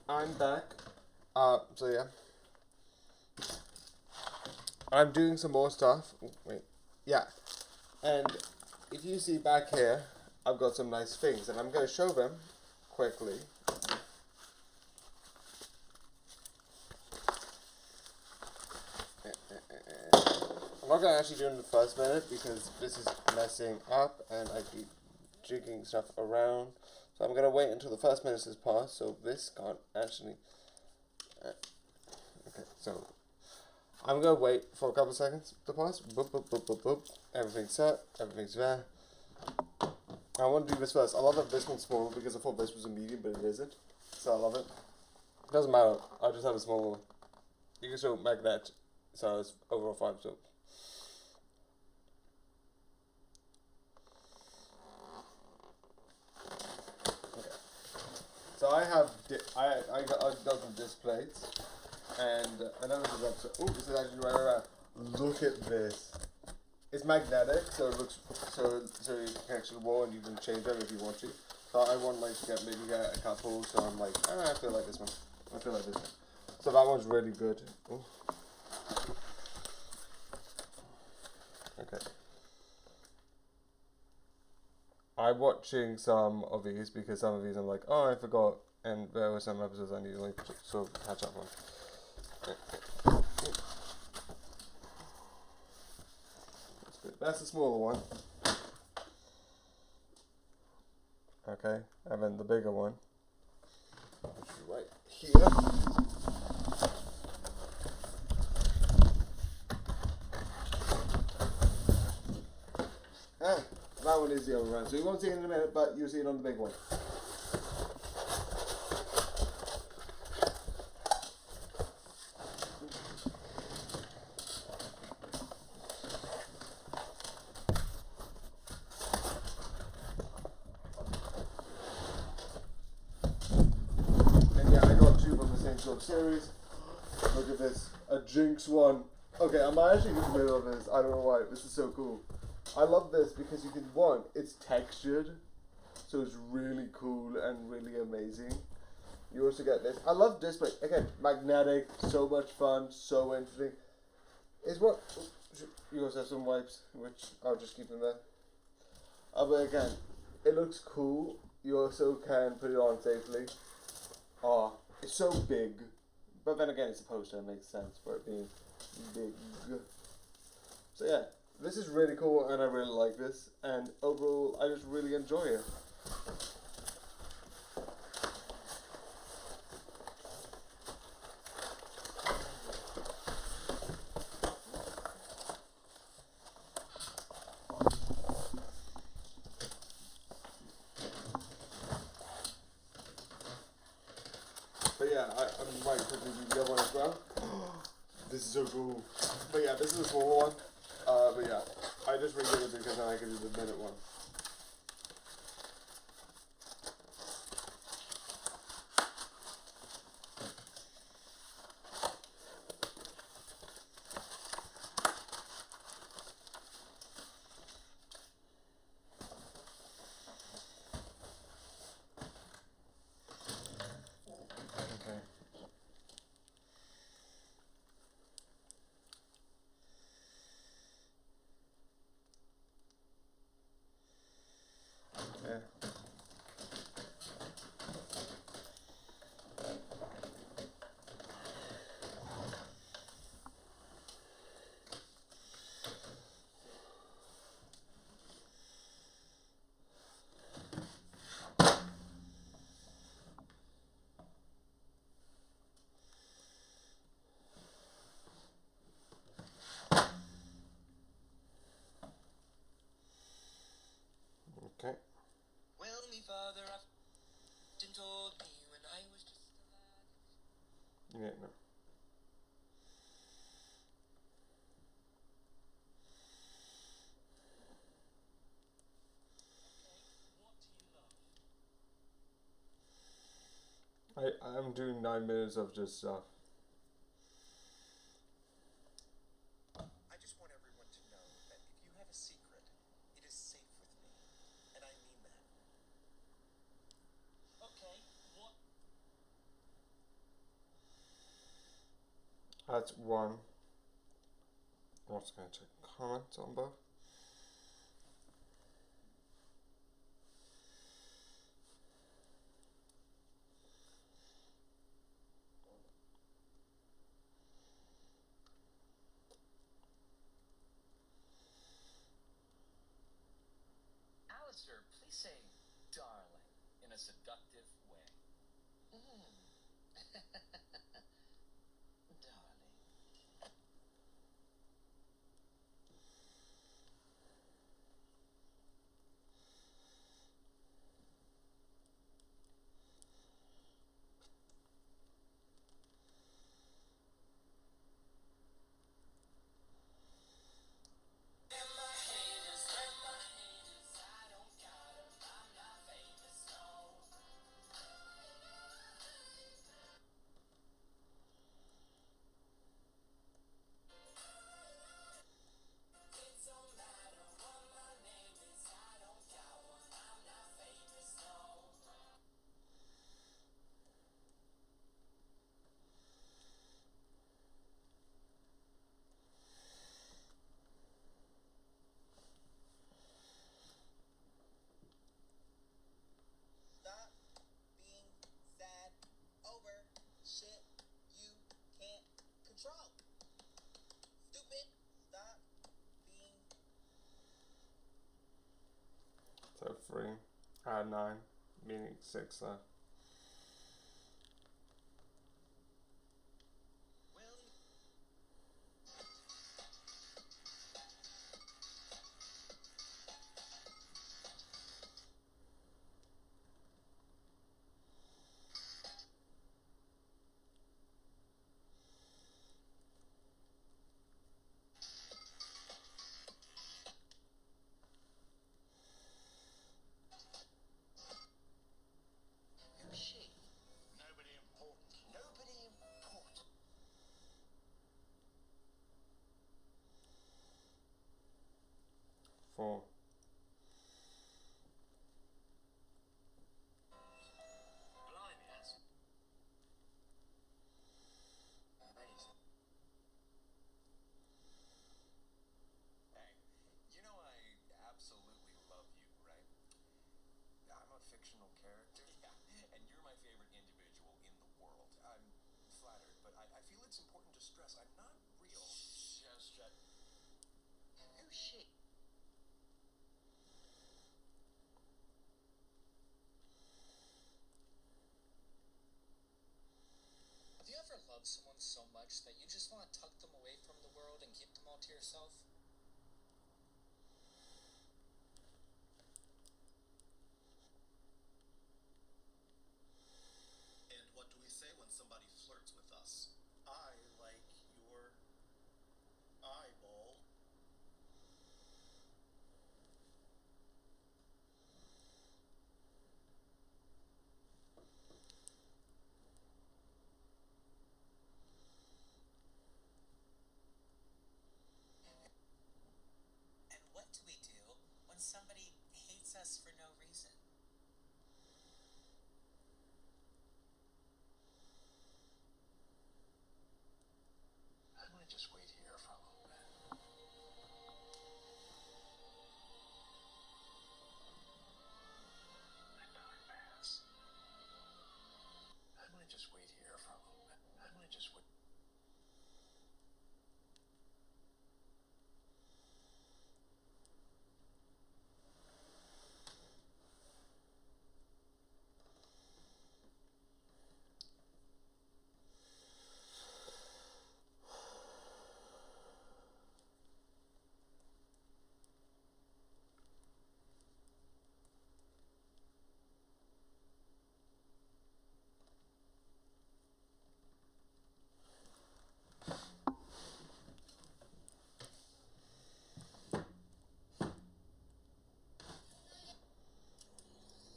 I'm back. So yeah, I'm doing some more stuff. Oh, wait, yeah, and if you see back here, I've got some nice things, and I'm going to show them quickly. I'm not going to actually do it in the first minute because this is messing up, and I keep jigging stuff around. So I'm going to wait until the first minute has passed, so this can't actually. Okay, so I'm going to wait for a couple of seconds to pass. Boop, boop, boop, boop, boop. Everything's set. Everything's there. I want to do this first. I love that this one's small because I thought this was a medium, but it isn't. So I love it. Doesn't matter. I just have a small one. You can still make that. So it's overall 5. So. Okay. So I have I got some disc plates, and I know this is up. So this is actually right around. Look at this. It's magnetic, so it looks so you can connect to the wall and you can change them if you want to. So I want like to maybe get a couple. So I'm like, I feel like this one. I feel like this one. So that one's really good. Ooh. Okay. I'm watching some of these because some of these I'm like, oh, I forgot, and there were some episodes I need to like sort of catch up on. That's the smaller one. Okay, and then the bigger one, which is right here. That one is the other one, so you won't see it in a minute, but you'll see it on the big one. Series. Look at this, a Jinx one. Okay, I'm actually in the middle of this. I don't know why. This is so cool. I love this because you can it's textured, so it's really cool and really amazing. You also get this. I love display. Again, magnetic, so much fun, so interesting. Is what you also have some wipes, which I'll just keep them there. But again, it looks cool. You also can put it on safely. It's so big. But then again, it's a poster, it makes sense for it being big. So yeah, this is really cool and I really like this. And overall, I just really enjoy it. But yeah, I'm quite quickly do the other one as well. This is so cool. But yeah, this is a smaller one. But yeah, I just redid it because then I can do the minute one. Yeah. Okay. Well, me father often told me when I was just a lad. Yeah, no. I'm doing 9 minutes of just stuff. I just want everyone to know that if you have a secret, it is safe with me. And I mean that. Okay, what? That's one. I'm also going to check comments on both. Alistair, please say darling in a seductive way. Darling. Stop being sad over shit you can't control. Stupid. Stop being. So 3 out of 9, meaning 6 there. Who's she? Nobody important. Nobody important. 4. Blimey, that's amazing. Hey, you know I absolutely love you, right? I'm a fictional character. Yeah, and you're my favorite individual in the world. I'm flattered, but I feel it's important to stress I'm not real. Just shut. Who's she? Do you ever love someone so much that you just want to tuck them away from the world and keep them all to yourself? And what do we say when somebody flirts with us? I like your eyeball. And what do we do when somebody hates us for no reason? I might just wait here for a little bit. Let time pass. I might just wait here for a little bit. I might just wait.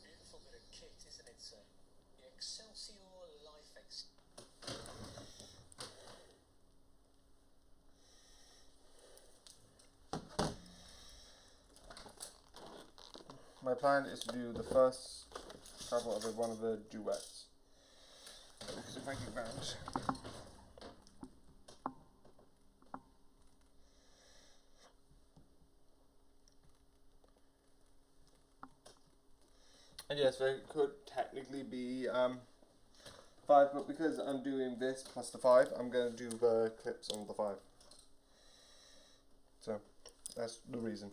Beautiful bit of kit, isn't it, sir? The Excelsior Life Ex. My plan is to do the first couple of one of the duets. Because if I can manage. Yes, there could technically be 5, but because I'm doing this plus the 5, I'm going to do the clips on the 5. So, that's the reason.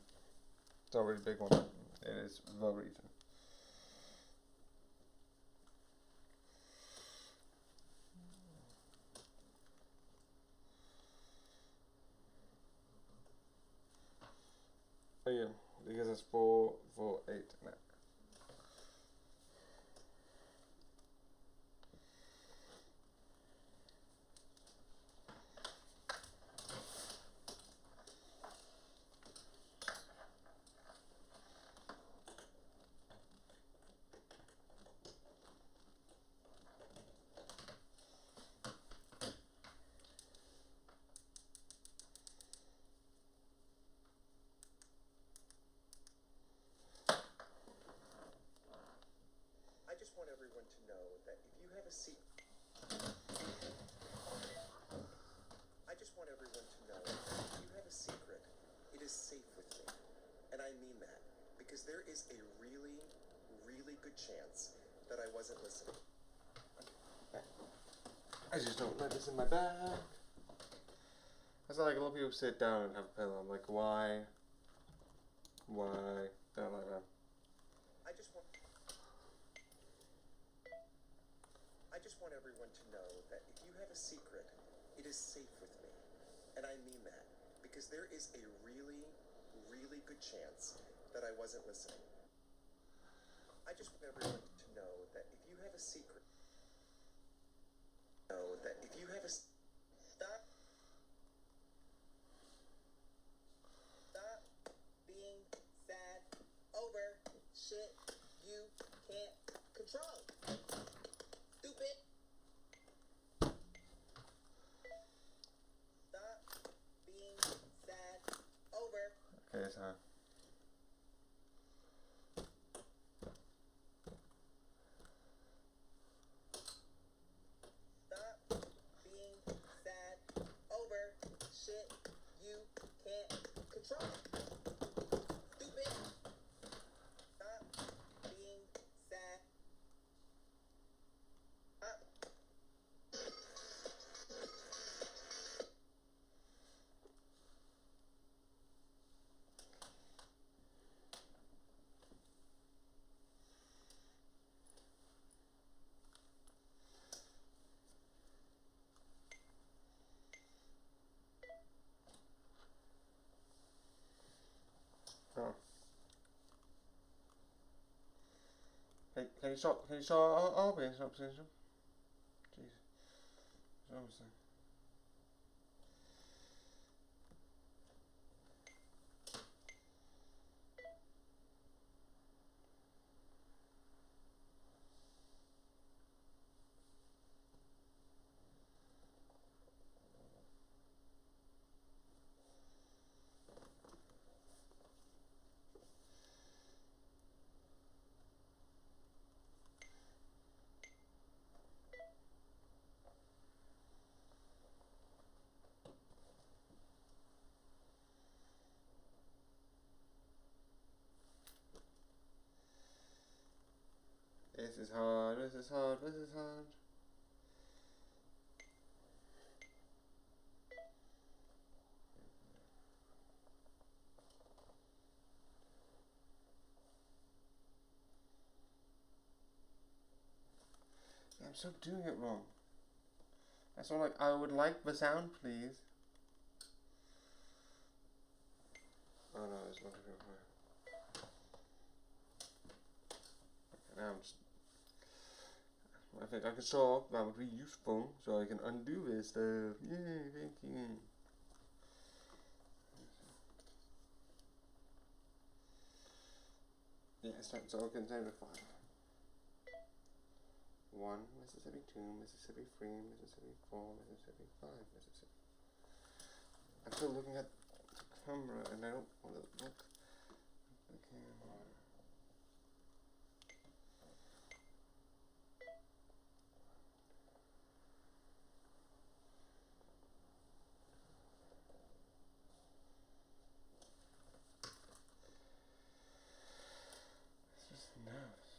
It's not really a big one. It is the reason. Oh yeah, because it's 4, 4, 8 now. I just want everyone to know that if you have a secret, I just want everyone to know that if you have a secret, it is safe with me. And I mean that because there is a really, really good chance that I wasn't listening. I just don't let this in my bag. That's like a lot of people sit down and have a pillow. I'm like, why? Why? Don't like that. I just want everyone to know that if you have a secret, it is safe with me. And I mean that because there is a really, really good chance that I wasn't listening. I just want everyone to know that if you have a secret, know that if you have a stop being sad over shit you can't control. Stupid. Stop being sad over. Okay, so. Stop being sad over shit you can't control. Stupid. Stop being sad. Oh. Can you stop? Can you stop? I'll be in stop position. Jeez. It's almost there. This is hard, this is hard, this is hard. I'm still doing it wrong. That's all like, I would like the sound, please. Oh no, there's not a good way. Okay, now I'm just... I think I can solve, that would be useful, so I can undo this stuff. Yay, thank you. Yes, that's all contained with 5. 1, Mississippi 2, Mississippi 3, Mississippi 4, Mississippi 5, Mississippi. I'm still looking at the camera and I don't want to look at the camera. It's just nerves.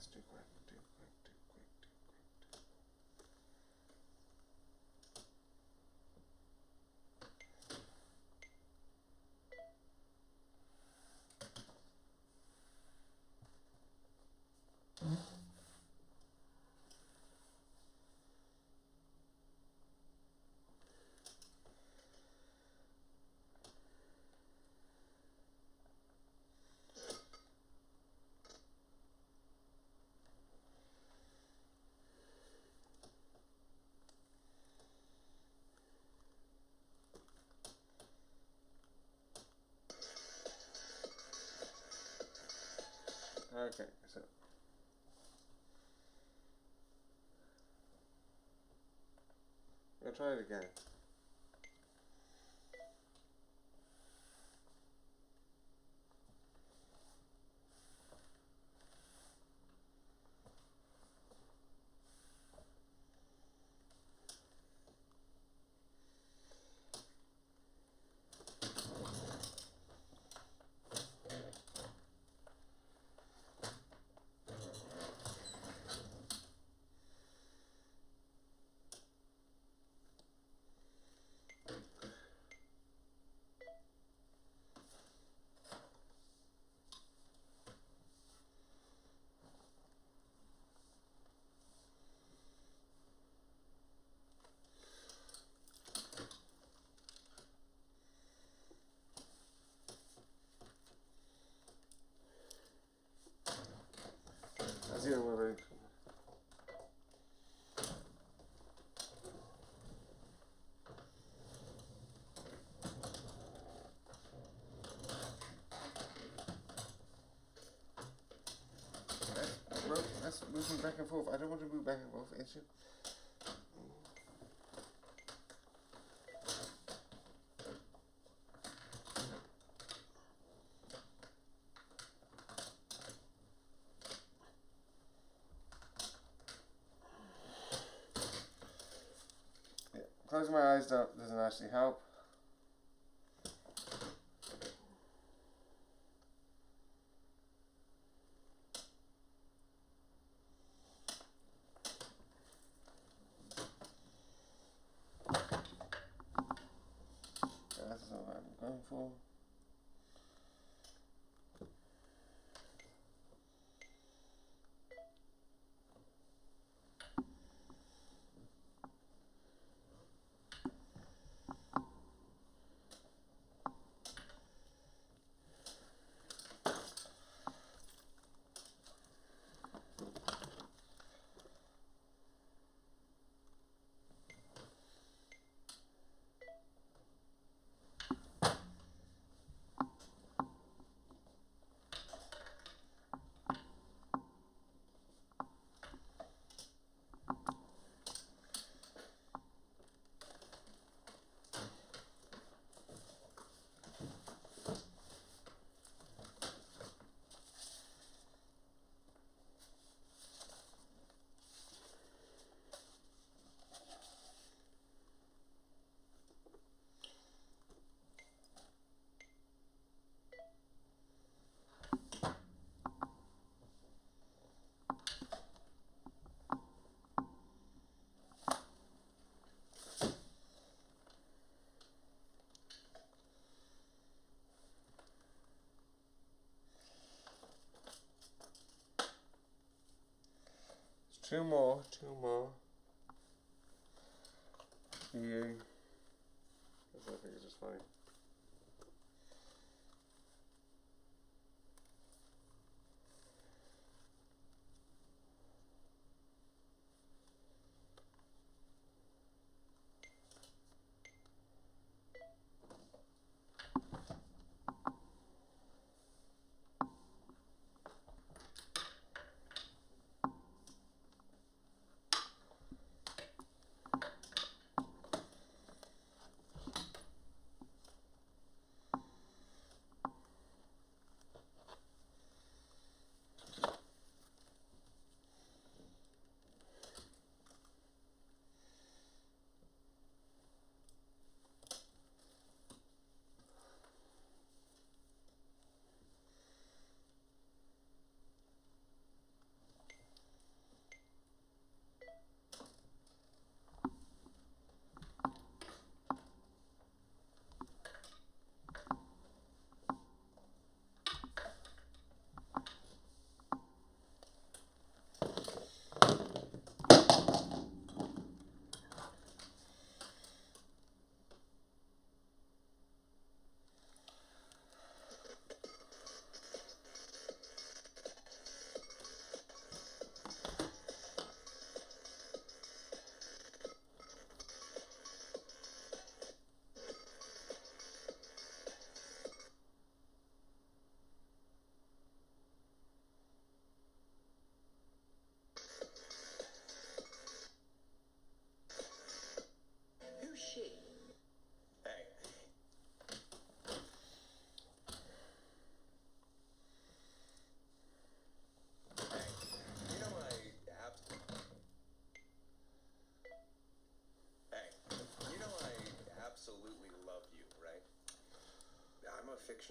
That's too quick, too quick, too quick, too quick. Okay, so I'm gonna try it again. That's the only way. That's moving back and forth. I don't want to move back and forth. It's just... Yeah, closing my eyes doesn't actually help. That's what I'm going for. Two more. Yeah. I think it's just funny.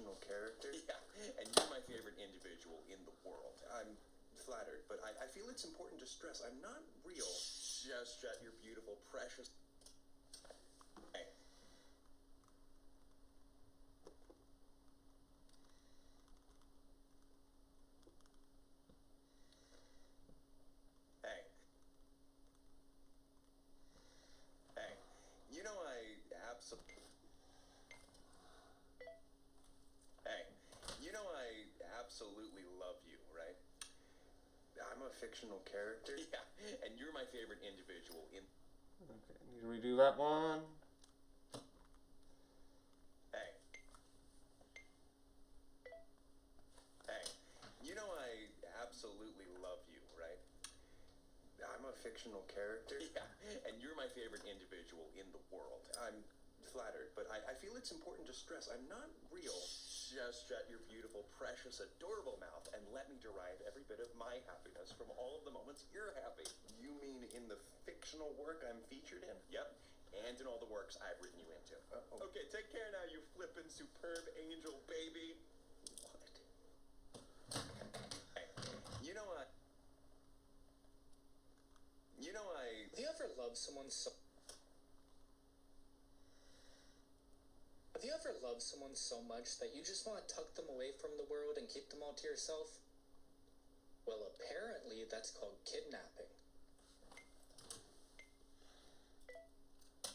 fictional character. Yeah, and you're my favorite individual in the world. I'm flattered, but I feel it's important to stress I'm not real. Just shut your beautiful, precious... Hey. Hey. Hey. You know I absolutely... Hey. You know I absolutely love you, right? I'm a fictional character. Yeah, and you're my favorite individual in... Okay, need to redo that one. Hey. Hey. You know I absolutely love you, right? I'm a fictional character. Yeah, and you're my favorite individual in the world. I'm flattered, but I feel it's important to stress I'm not real. Just shut your beautiful, precious, adorable mouth and let me derive every bit of my happiness from all of the moments you're happy. You mean in the fictional work I'm featured in? Yep. And in all the works I've written you into. Okay, take care now, you flippin' superb angel baby. What? Hey, you know I... You know I... Have you ever loved someone so... Have you ever loved someone so much that you just want to tuck them away from the world and keep them all to yourself? Well, apparently that's called kidnapping.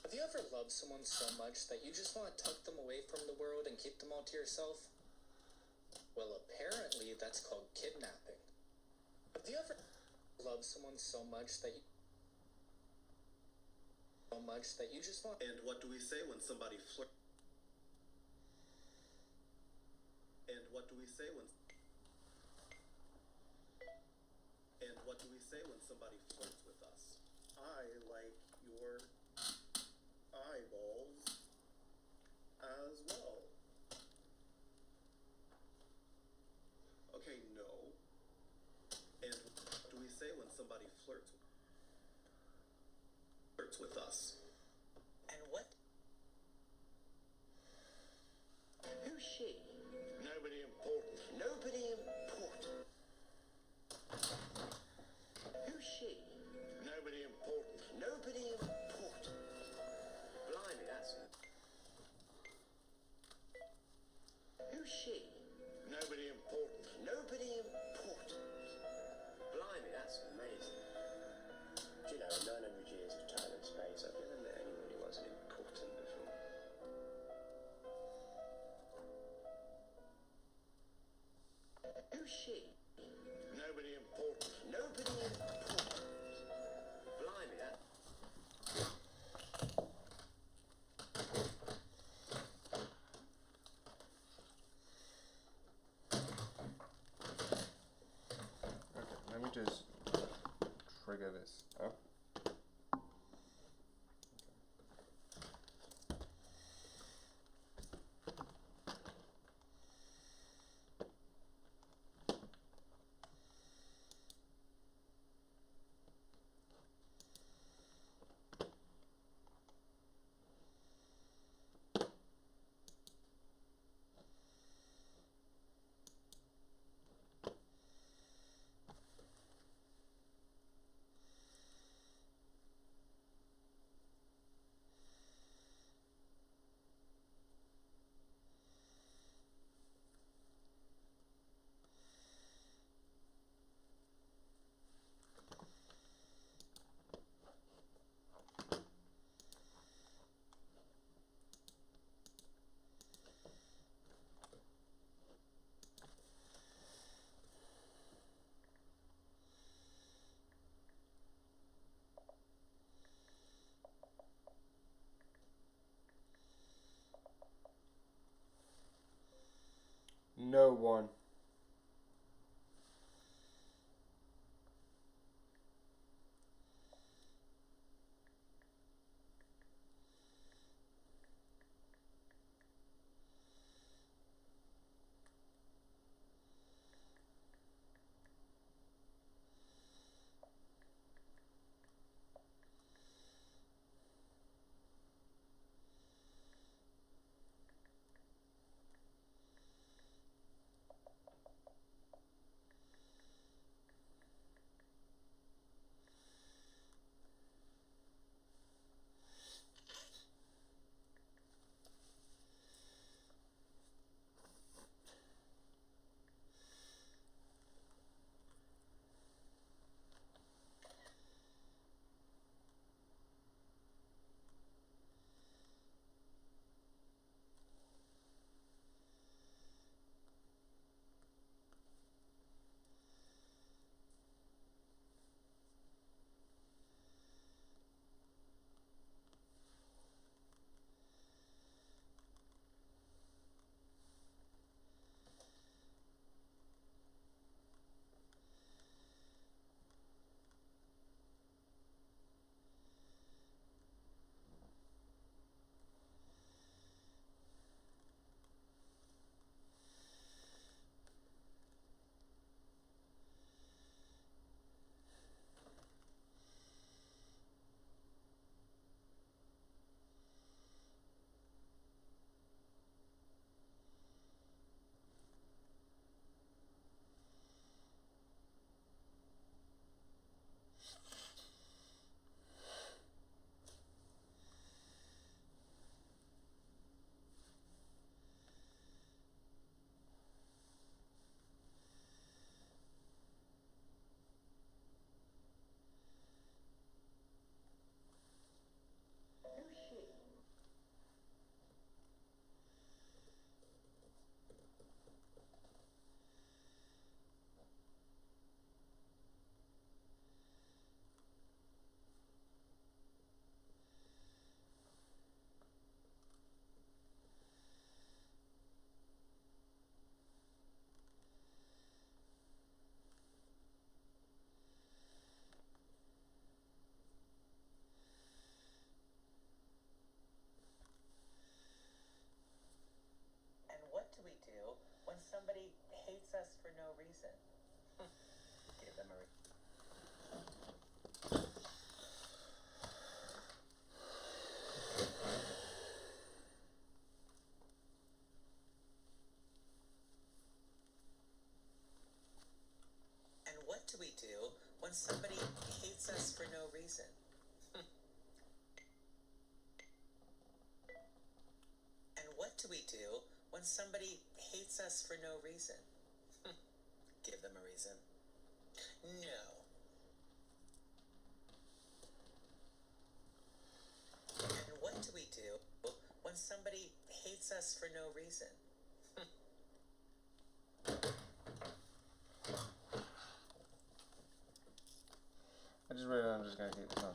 Have you ever loved someone so much that you just want to tuck them away from the world and keep them all to yourself? Well, apparently that's called kidnapping. Have you ever loved someone so much that you just want... And what do we say when somebody flirts? And what do we say when... And what do we say when somebody flirts with us? I like your eyeballs as well. Okay, no. And what do we say when somebody flirts with us? And what? Who's she? Nobody important. Nobody important. Who's she? Nobody important. Nobody important. Blimey, that's... Who's she? Nobody important. Nobody important. Blimey, that's amazing. Do you know, in 900 years of time and space, I've never met anyone who wasn't important before. Who's she? Nobody important. Nobody important. Blimey, that... Okay, let me just trigger this up. No one. somebody hates us for no reason. Give them a reason. And what do we do when somebody hates us for no reason? And what do we do when somebody hates us for no reason? Give them a reason. No. And what do we do when somebody hates us for no reason? I just realized I'm just gonna keep this on.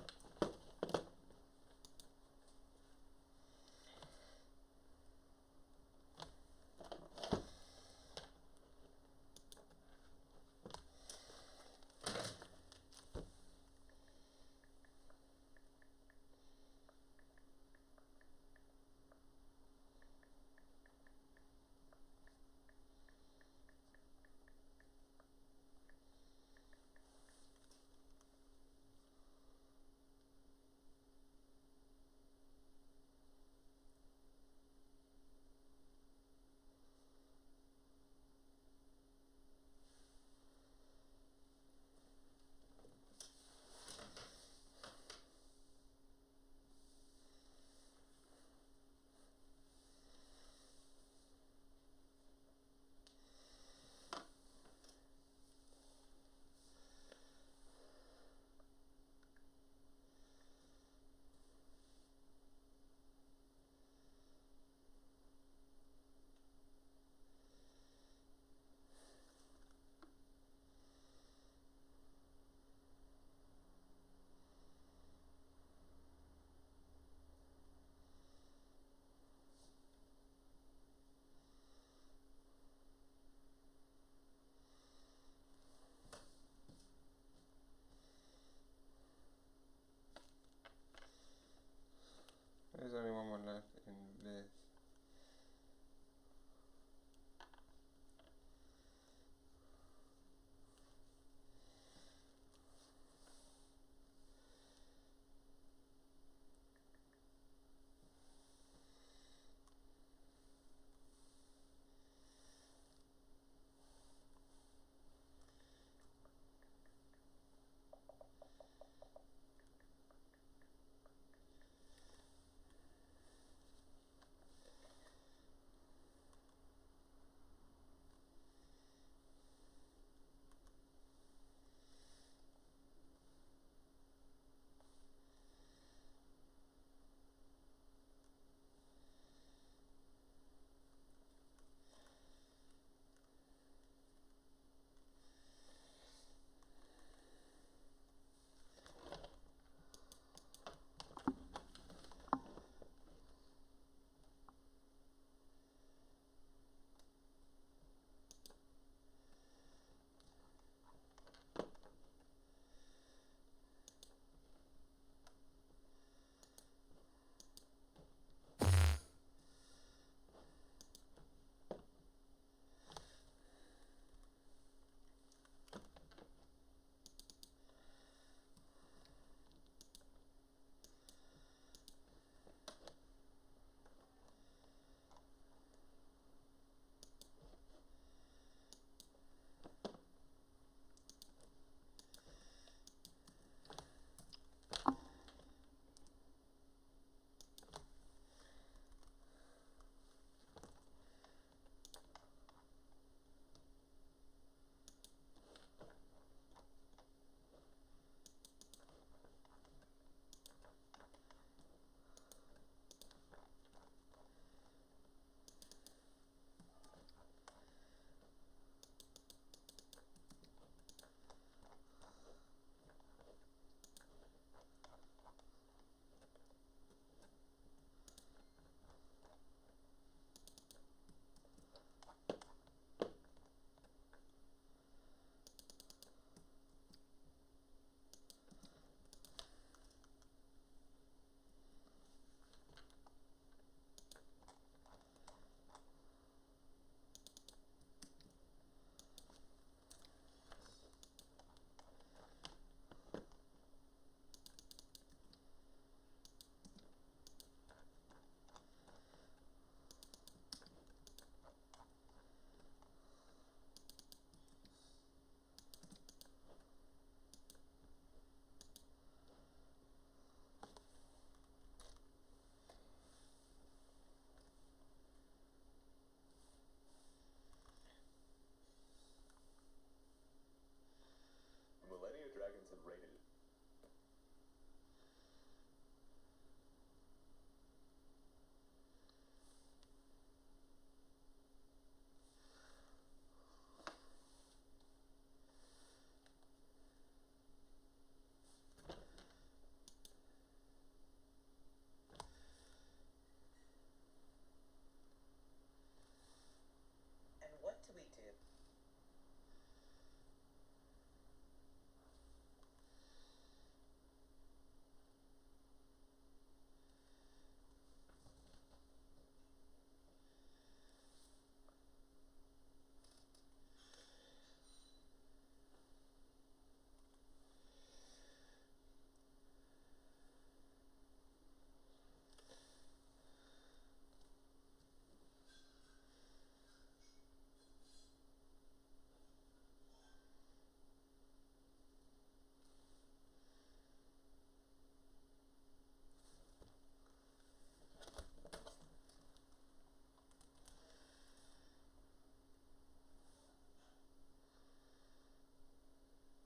There's only one more left in this.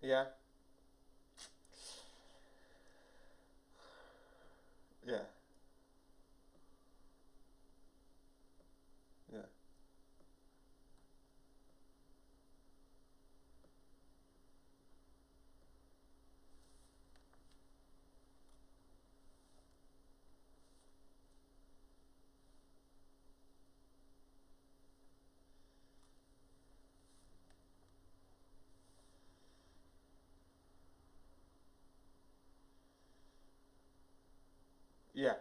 Yeah. Yeah. Yeah. Yeah.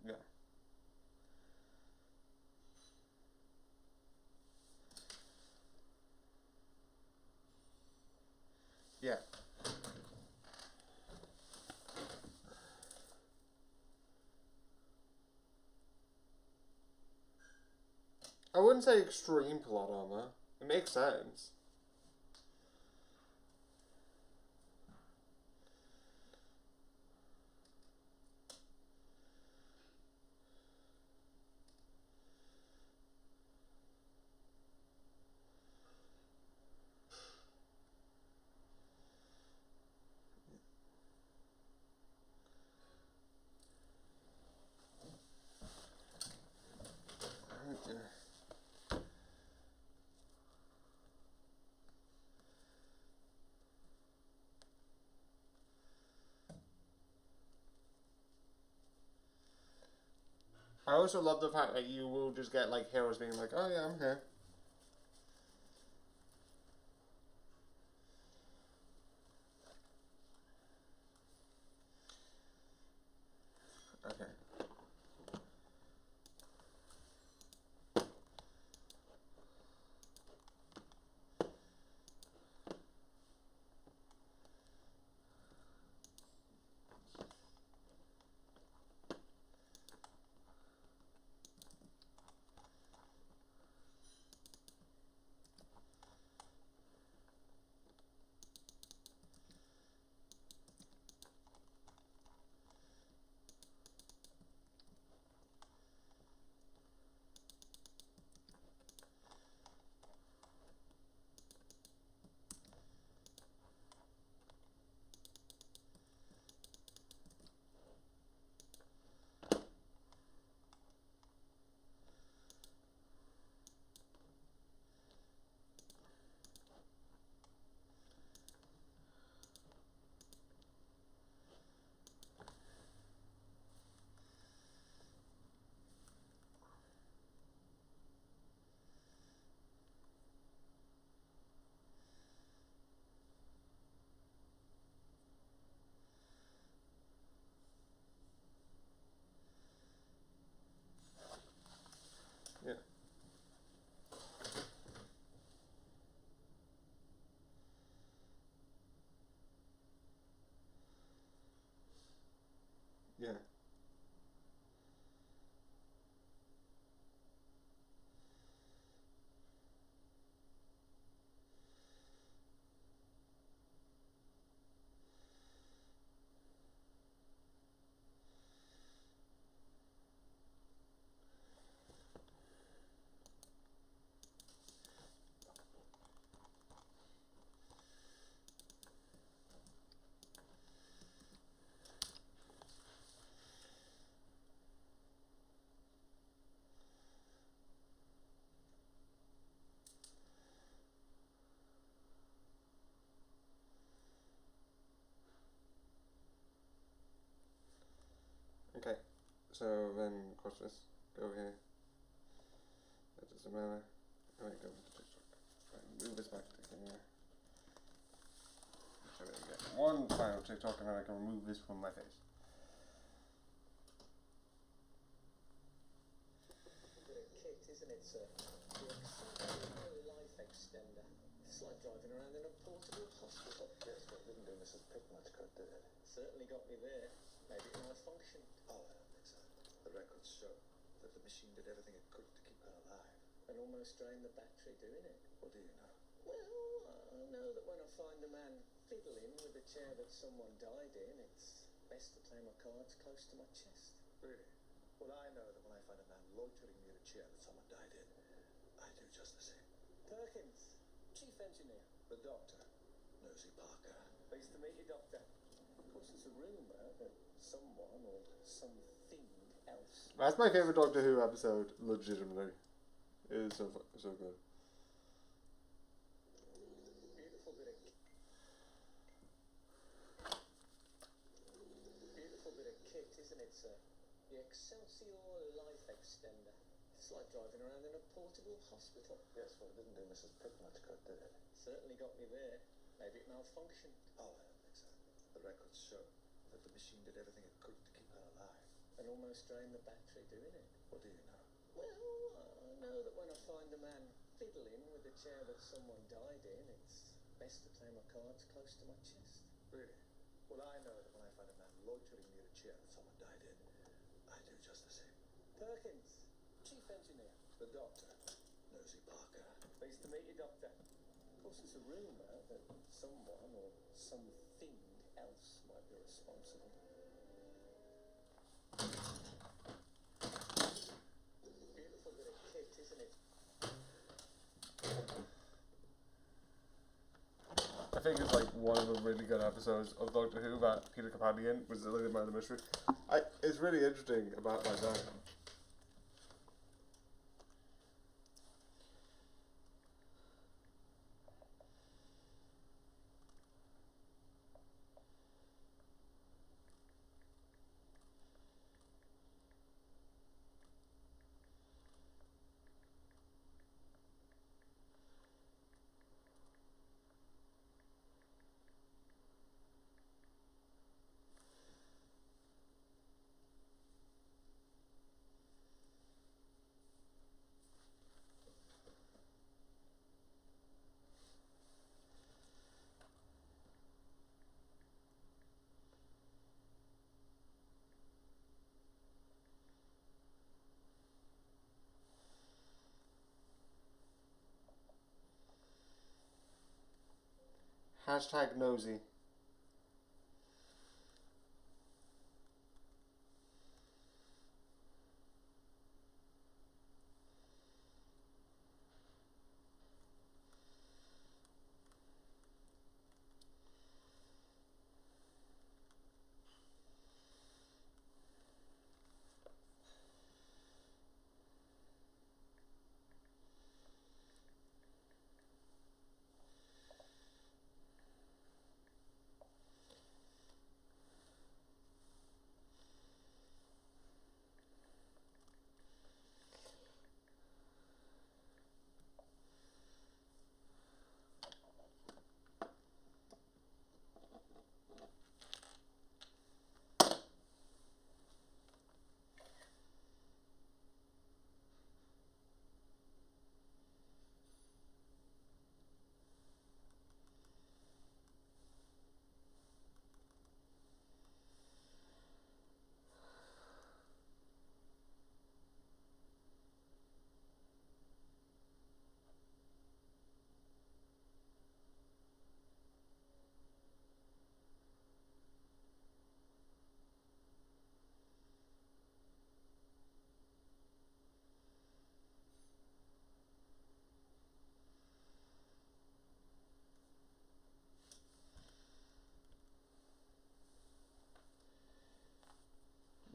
Yeah. Yeah. I wouldn't say extreme plot armor. It makes sense. I also love the fact that you will just get like heroes being like, "Oh yeah, I'm here." Okay. Yeah. Yeah. Okay. So then cross this. Go here. That doesn't matter. Alright, go to TikTok. Right, move this back to here. So there we go. One final TikTok and then I can remove this from my face. Kit, isn't it, sir? The exciting life extender. It's like driving around in a portable hospital. Yes, but it didn't do Mrs. Pick much good, did it? Certainly got me there. Maybe it malfunctioned. Oh, I don't think so. The records show that the machine did everything it could to keep her alive. And almost drained the battery doing it. What do you know? Well, I know that when I find a man fiddling with a chair that someone died in, it's best to play my cards close to my chest. Really? Well, I know that when I find a man loitering near a chair that someone died in, I do just the same. Perkins, chief engineer. The doctor, Nosy Parker. Pleased to meet you, Doctor. Of course, there's a rumour that someone or something else. That's my favorite Doctor Who episode, legitimately. It is so good. Beautiful bit of kit, isn't it, sir? The Excelsior Life Extender. It's like driving around in a portable hospital. Yes, well, it didn't do Mrs. Prick much good, did it? Certainly got me there. Maybe it malfunctioned. Oh, I don't think so. The records show that the machine did everything it could to keep her alive. And almost drained the battery doing it. What do you know? Well, I know that when I find a man fiddling with the chair that someone died in, it's best to play my cards close to my chest. Really? Well, I know that when I find a man loitering near a chair that someone died in, I do just the same. Perkins, chief engineer. The doctor, Nosy Parker. Pleased to meet you, Doctor. Of course, there's a rumour that someone or something else might be responsible. Beautiful bit of kit, isn't it? I think it's like one of the really good episodes of Doctor Who that Peter Capaldi in was like the Murder Mystery. It's really interesting about that. Hashtag nosy.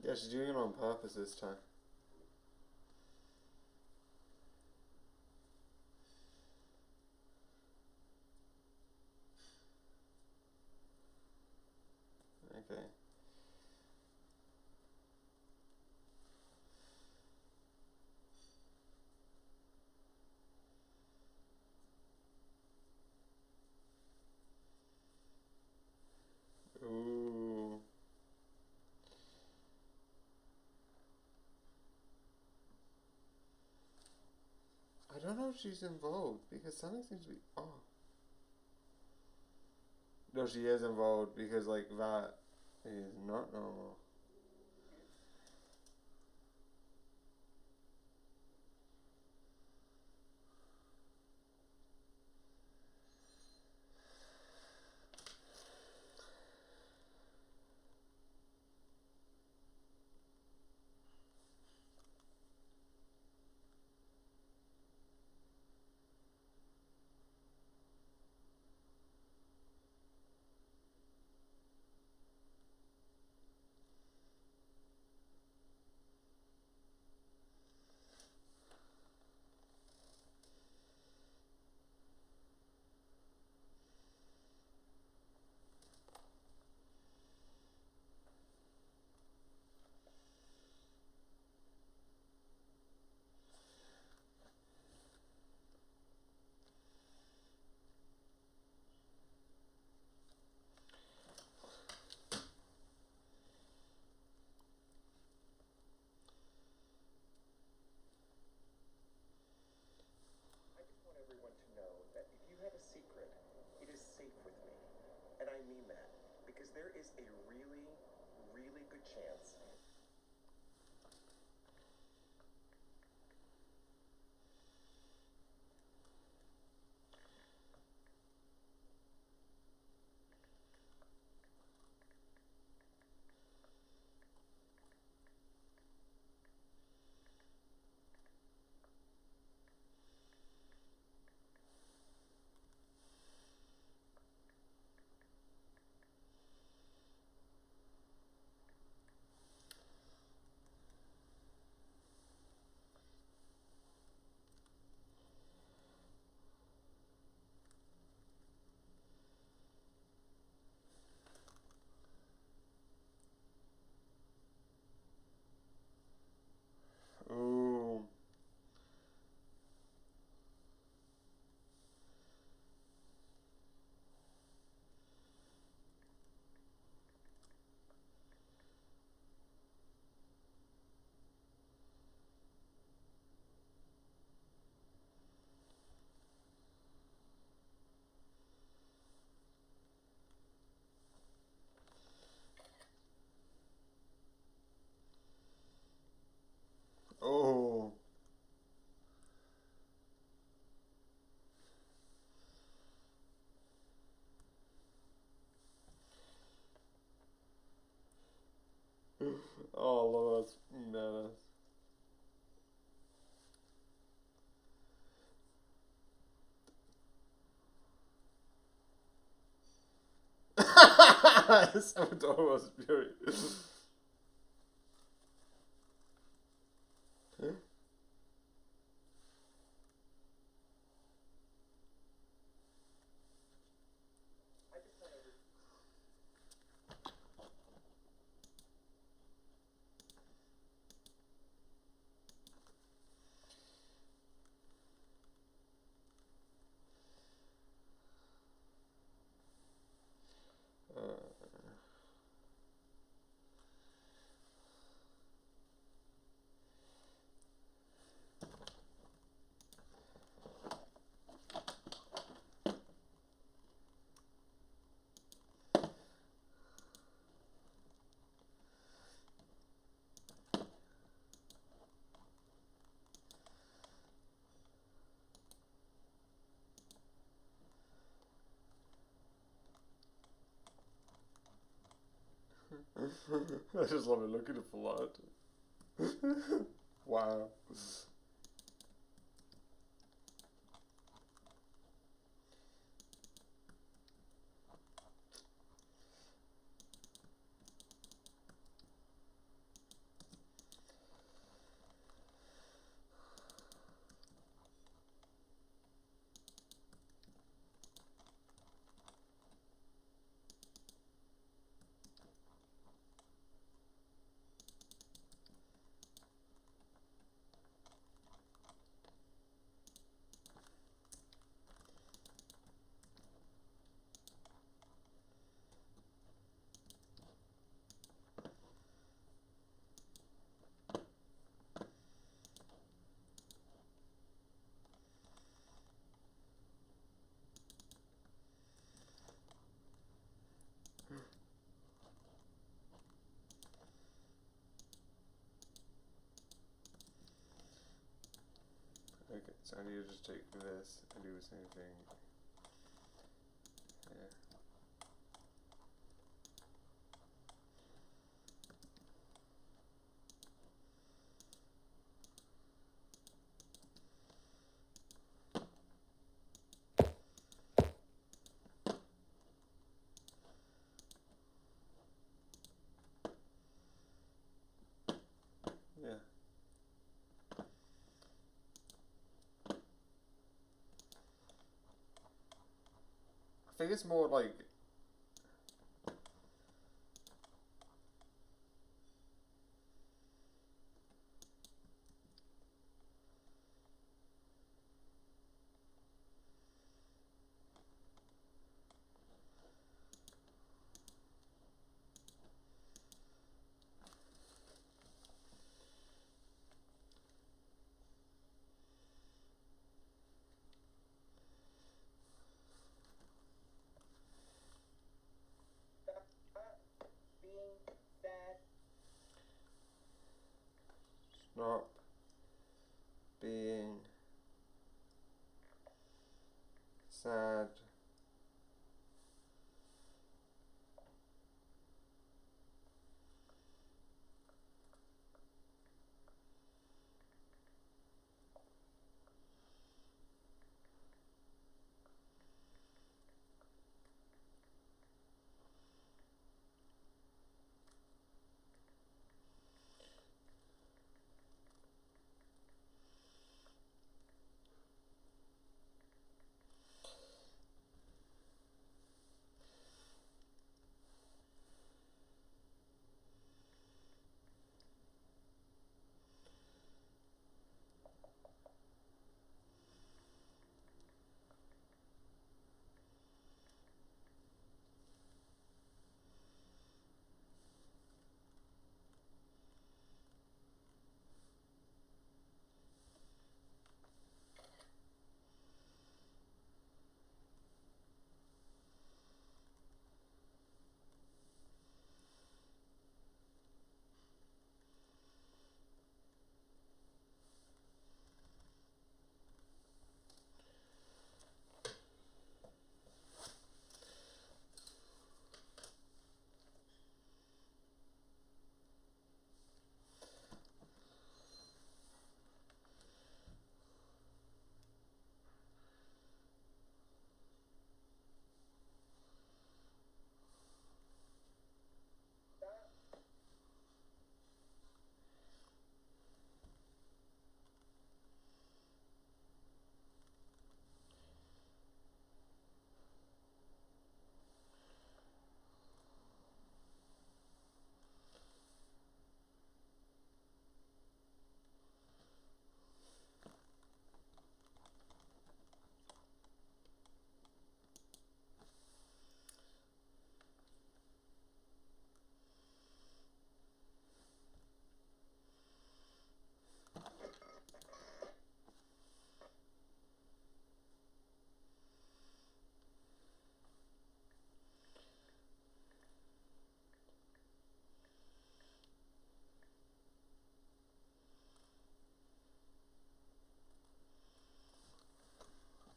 Yeah, she's doing it on purpose this time. Okay. Ooh. I don't know if she's involved because something seems to be off. No, she is involved because like that is not normal. there is a really, really good chance. Ooh. Oh. Oh, Lord, that's menace. So adorable, it's beauty. I just love it looking at Vlad. Wow. Okay, so I need to just take this and do the same thing. Yeah. Yeah. I think it's more like Stop being sad.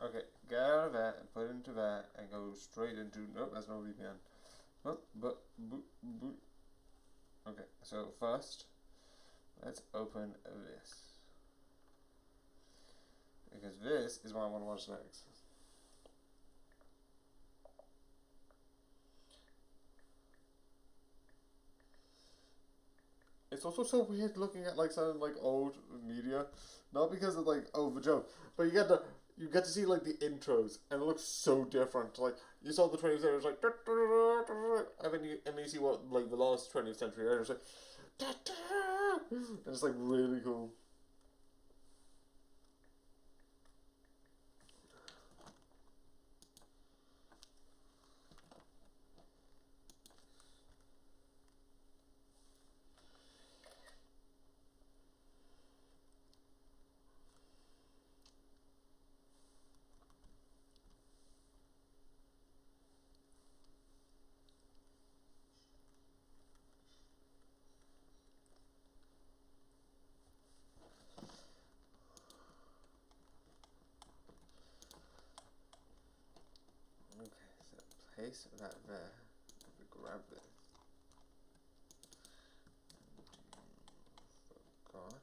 Okay, get out of that and put it into that and go straight into, nope, that's no VPN. Okay, so first, let's open this. Because this is what I want to watch next. It's also so weird looking at like some like old media, not because of like the joke, but you get to see like the intros and it looks so different. Like you saw the 20th century, it was like, and then you see what like the last 20th century, and it's like, and it's like really cool. Okay, so place that there. Grab this. Forgot.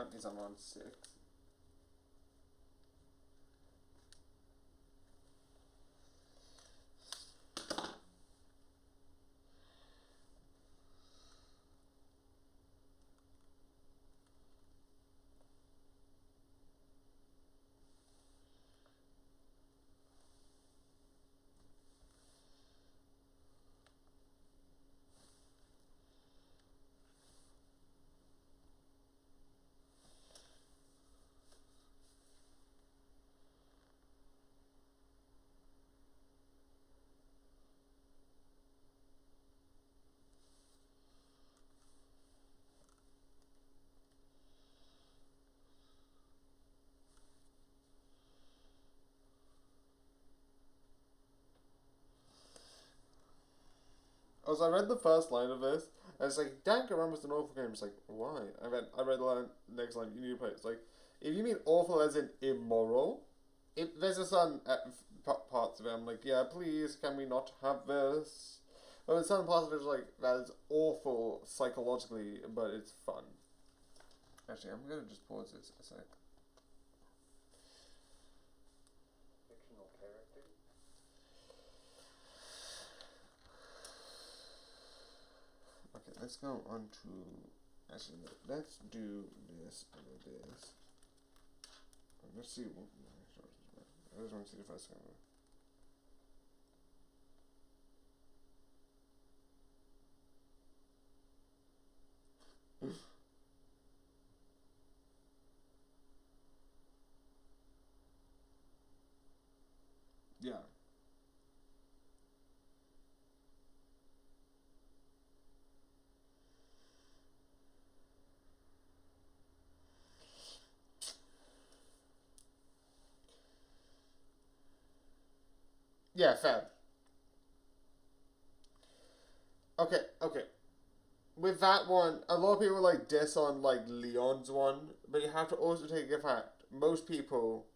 have these on round 6. As I read the first line of this, and it's like, Danganronpa's an awful game. It's like, why? I read the line, next line, you need to play it. It's like, if you mean awful as in immoral, there's a certain parts of it, I'm like, yeah, please, can we not have this? But there's certain parts of it like, that is awful psychologically, but it's fun. Actually, I'm gonna just pause this a sec. Fictional character? Okay, let's go on to, actually, let's do this and this. Let's see, I just want to see the first one. Yeah. Yeah, fair. Okay. With that one, a lot of people like diss on like Leon's one, but you have to also take the fact most people,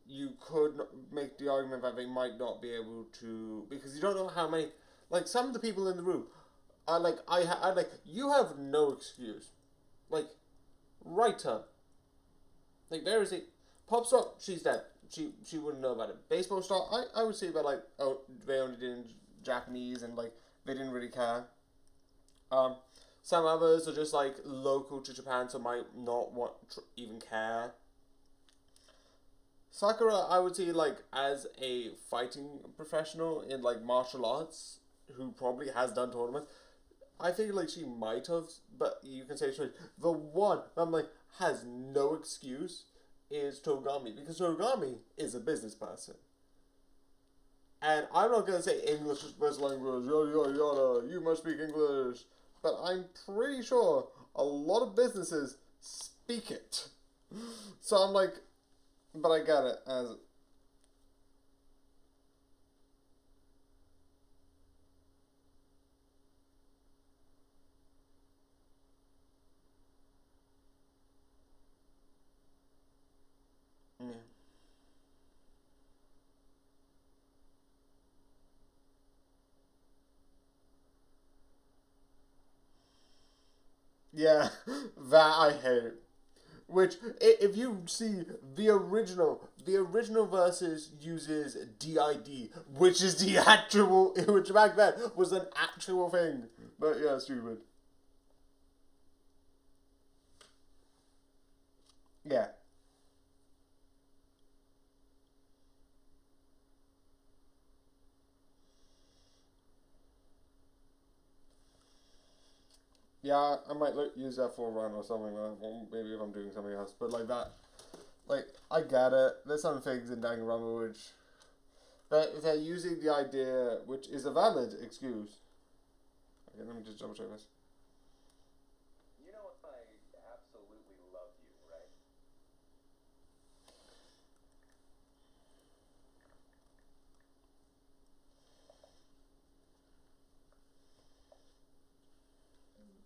you could make the argument that they might not be able to, because you don't know how many, like some of the people in the room are like, I like, you have no excuse, like, write her, like there is a pop star, she's dead, she wouldn't know about it. Baseball star, I would say that like, oh, they only did in Japanese and like they didn't really care. Some others are just like local to Japan, so might not want even care. Sakura, I would say like as a fighting professional in like martial arts, who probably has done tournaments, I think like she might have, but you can say she. The one I'm like has no excuse is Togami, because Togami is a business person. And I'm not gonna say English is best language, yada yada yada, you must speak English. But I'm pretty sure a lot of businesses speak it. So I'm like, but I get it as. Yeah. Yeah, that I hate. Which, if you see the original versus uses DID, which is the actual, which back then was an actual thing. But yeah, stupid. Yeah. Yeah, I might use that for a run or something like that. Well, maybe if I'm doing something else. But like that, like, I get it. There's some things in Danganronpa which they're using the idea, which is a valid excuse. Okay, let me just double check this. You know I absolutely love you, right?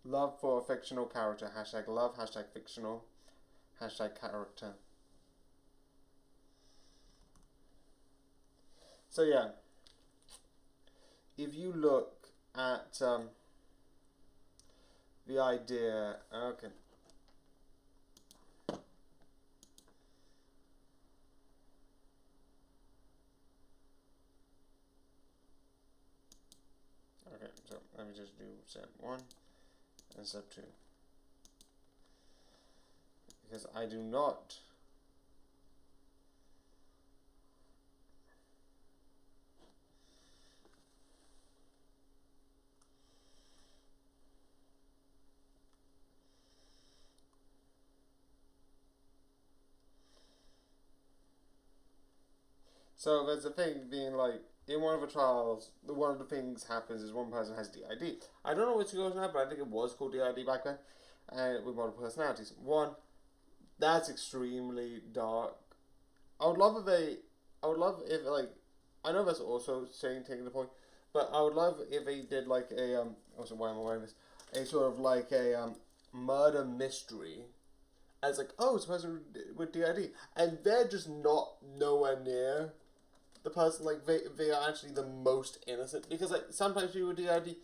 Love for a fictional character. Hashtag love, hashtag fictional, hashtag character. So yeah, if you look at the idea, okay. So let me just do step 1 and step 2. Because I do not So there's a thing being like, in one of the trials, one of the things happens is one person has DID. I don't know which it goes now, but I think it was called DID back then, with multiple personalities. One, that's extremely dark. I would love if like, I know that's also taking the point, but I would love if they did like a, also why am I wearing this? A sort of like a, murder mystery. As like, oh, it's a person with DID. And they're just not nowhere near the person, like, they are actually the most innocent. Because, like, sometimes people with DID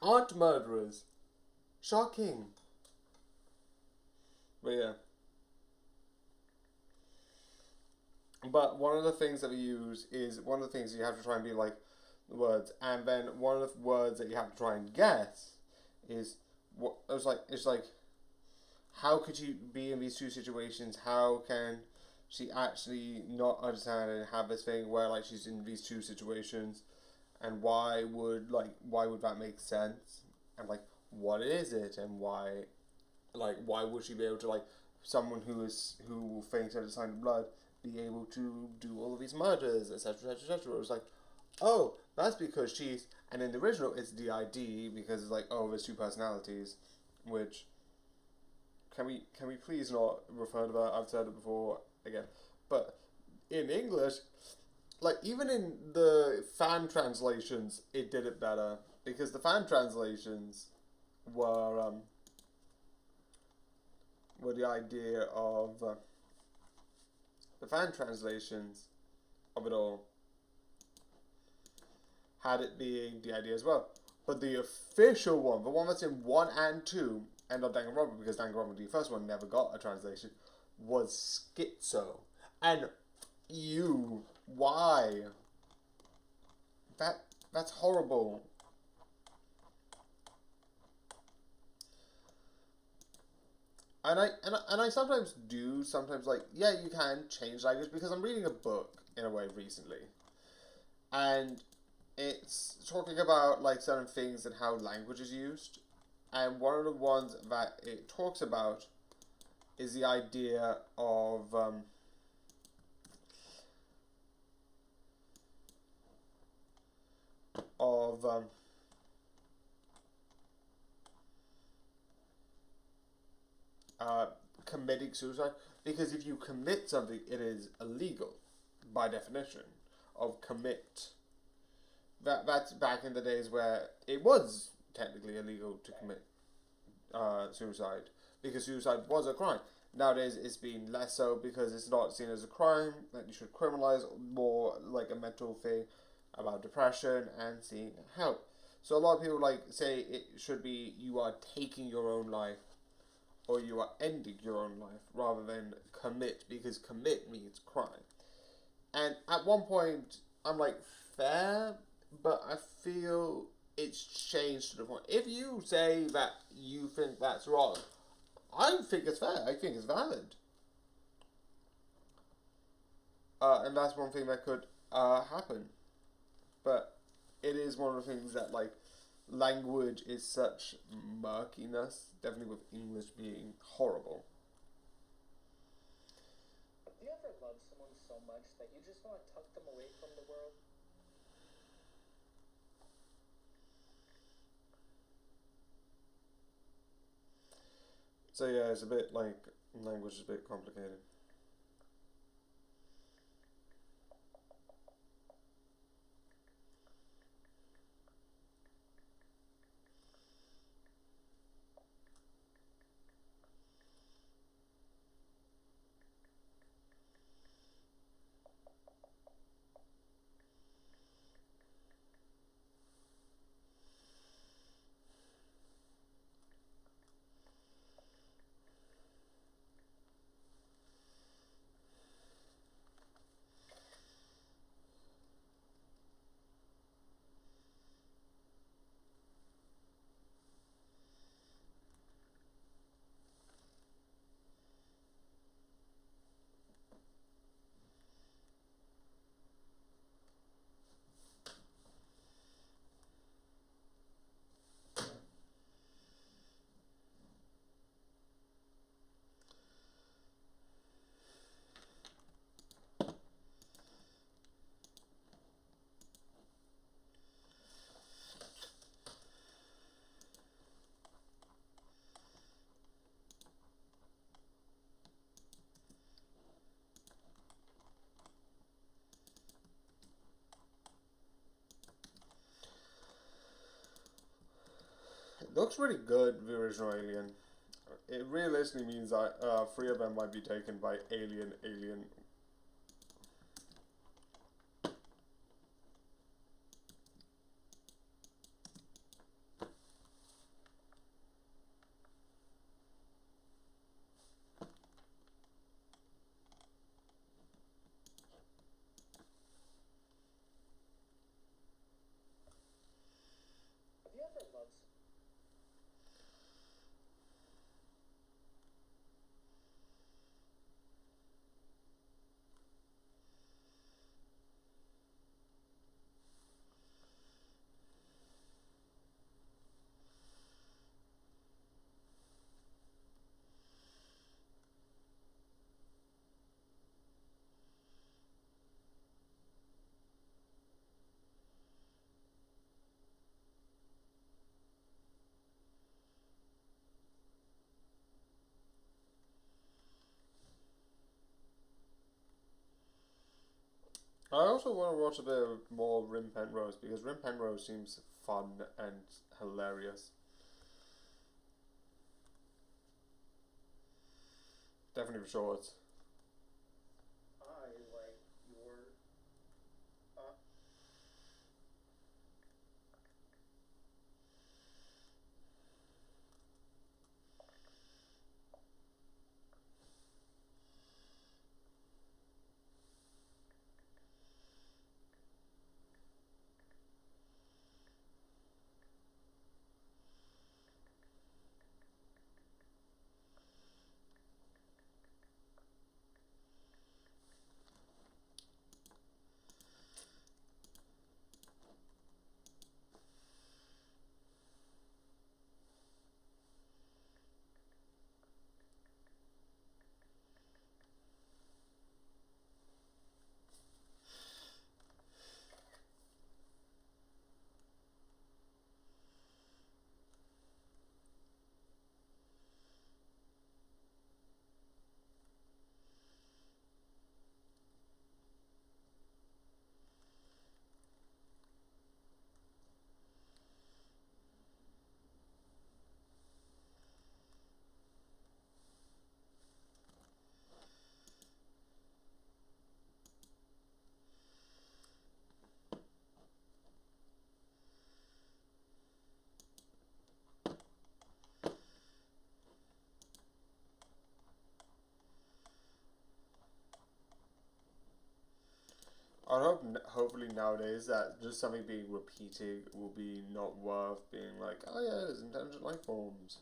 aren't murderers. Shocking. But, yeah. But one of the things that we use is, one of the things you have to try and be, like, the words. And then one of the words that you have to try and guess is, what, it's like, how could you be in these two situations? How can she actually not understand and have this thing where like she's in these two situations, and why would that make sense? And like, what is it, and why would she be able to, like, someone who faints at a sign of blood be able to do all of these murders, etc., etc., etc. It was like, oh, that's because she's, and in the original it's DID because it's like, oh, there's two personalities, which. Can we please not refer to that? I've said it before again. But in English, like, even in the fan translations, it did it better. Because the fan translations were the idea of, the fan translations of it all had it being the idea as well. But the official one, the one that's in 1 and 2, and not Danganronpa, because Danganronpa, the first one, never got a translation, was Schizo. And why? That's horrible. And I sometimes like, yeah, you can change language, because I'm reading a book in a way recently, and it's talking about like certain things and how language is used. And one of the ones that it talks about is the idea of committing suicide. Because if you commit something, it is illegal by definition of commit. That's back in the days where it was technically illegal to commit suicide, because suicide was a crime. Nowadays it's been less so, because it's not seen as a crime, that you should criminalize, more like a mental thing about depression and seeking help. So a lot of people like say it should be you are taking your own life, or you are ending your own life, rather than commit, because commit means crime. And at one point I'm like, fair, but I feel it's changed to the point. If you say that you think that's wrong, I think it's fair. I think it's valid. And that's one thing that could happen. But it is one of the things that, like, language is such murkiness, definitely with English being horrible. Do you ever love someone so much that you just want to tuck them away from the world? So yeah, it's a bit like, language is a bit complicated. Looks really good, the original Alien. It realistically means that 3 of them might be taken by Alien. Have you ever loved I also want to watch a bit more Rim Penrose because Rim Penrose seems fun and hilarious. Definitely for shorts. I like your. I hope, hopefully nowadays that just something being repeated will be not worth being like, oh yeah, there's intelligent life forms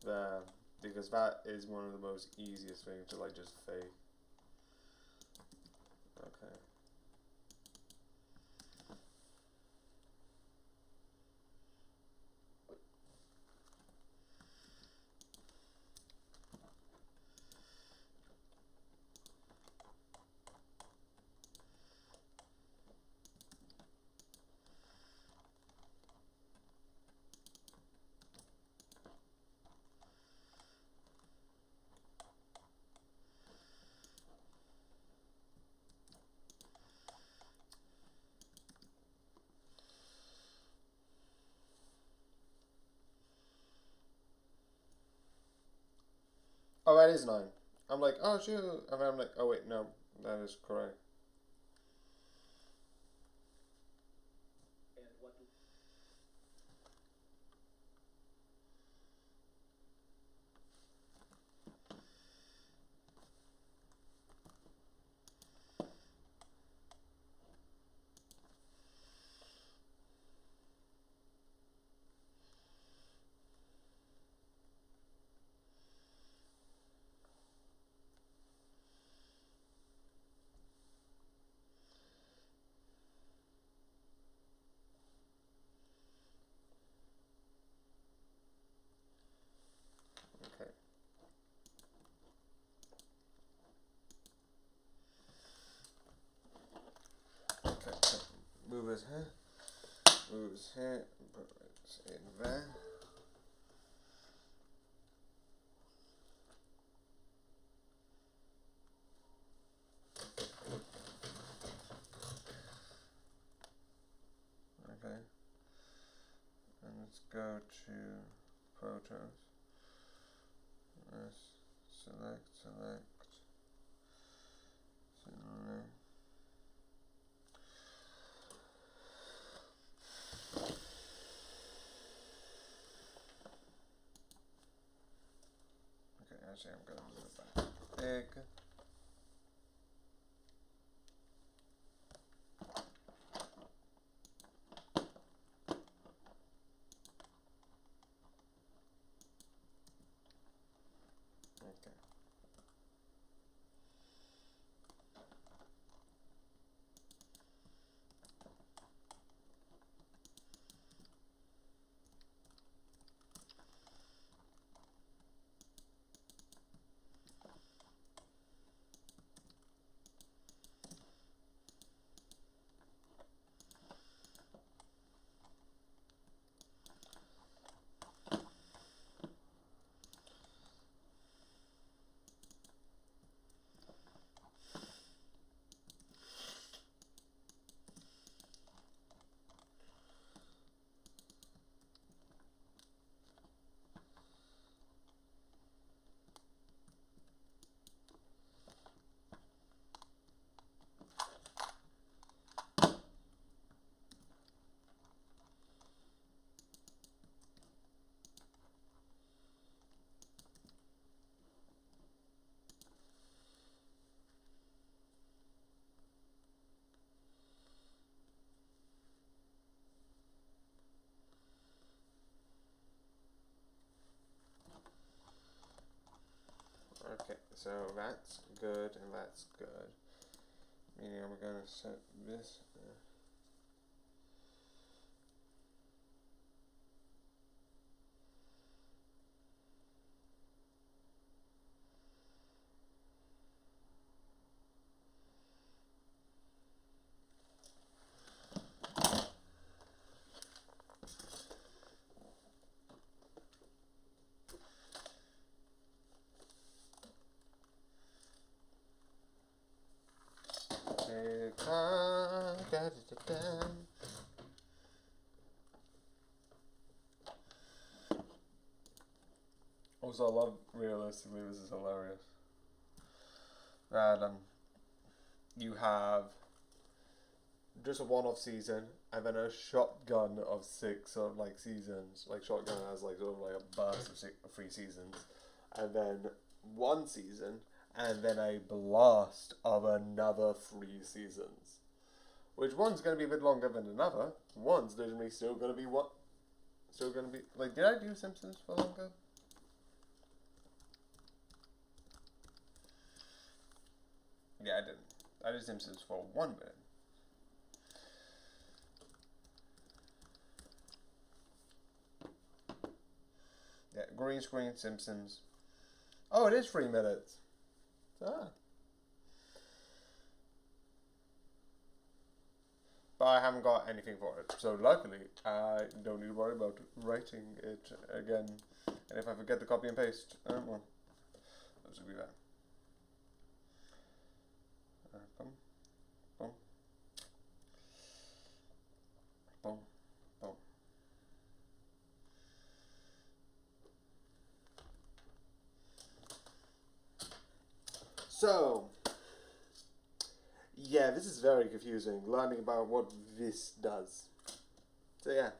there, because that is one of the most easiest things to like just fake. Okay. Oh, that is 9. I'm like, oh shoot, and then I'm like, oh wait, no, that is correct. And what do Okay. Okay. Move his head. Move his head. Put it in there. Okay. And let's go to photos. Let's select. Okay, actually I'm gonna move it back big. Okay. Okay, so that's good and that's good. Meaning I'm going to set this. Also, I love, realistically, this is hilarious, that you have just a one-off season and then a shotgun of 6 of like seasons. Like shotgun has like sort of like a burst of 3 seasons, and then one season, and then a blast of another 3 seasons. Which one's going to be a bit longer than another. One's literally still going to be what? Still going to be like. Did I do Simpsons for longer? Yeah, I didn't. I did Simpsons for 1 minute. Yeah, green screen Simpsons. Oh, it is 3 minutes. Ah. But I haven't got anything for it. So luckily, I don't need to worry about writing it again. And if I forget to copy and paste, well, those will be that. Boom, boom, boom, boom. So, yeah, this is very confusing, learning about what this does. So yeah.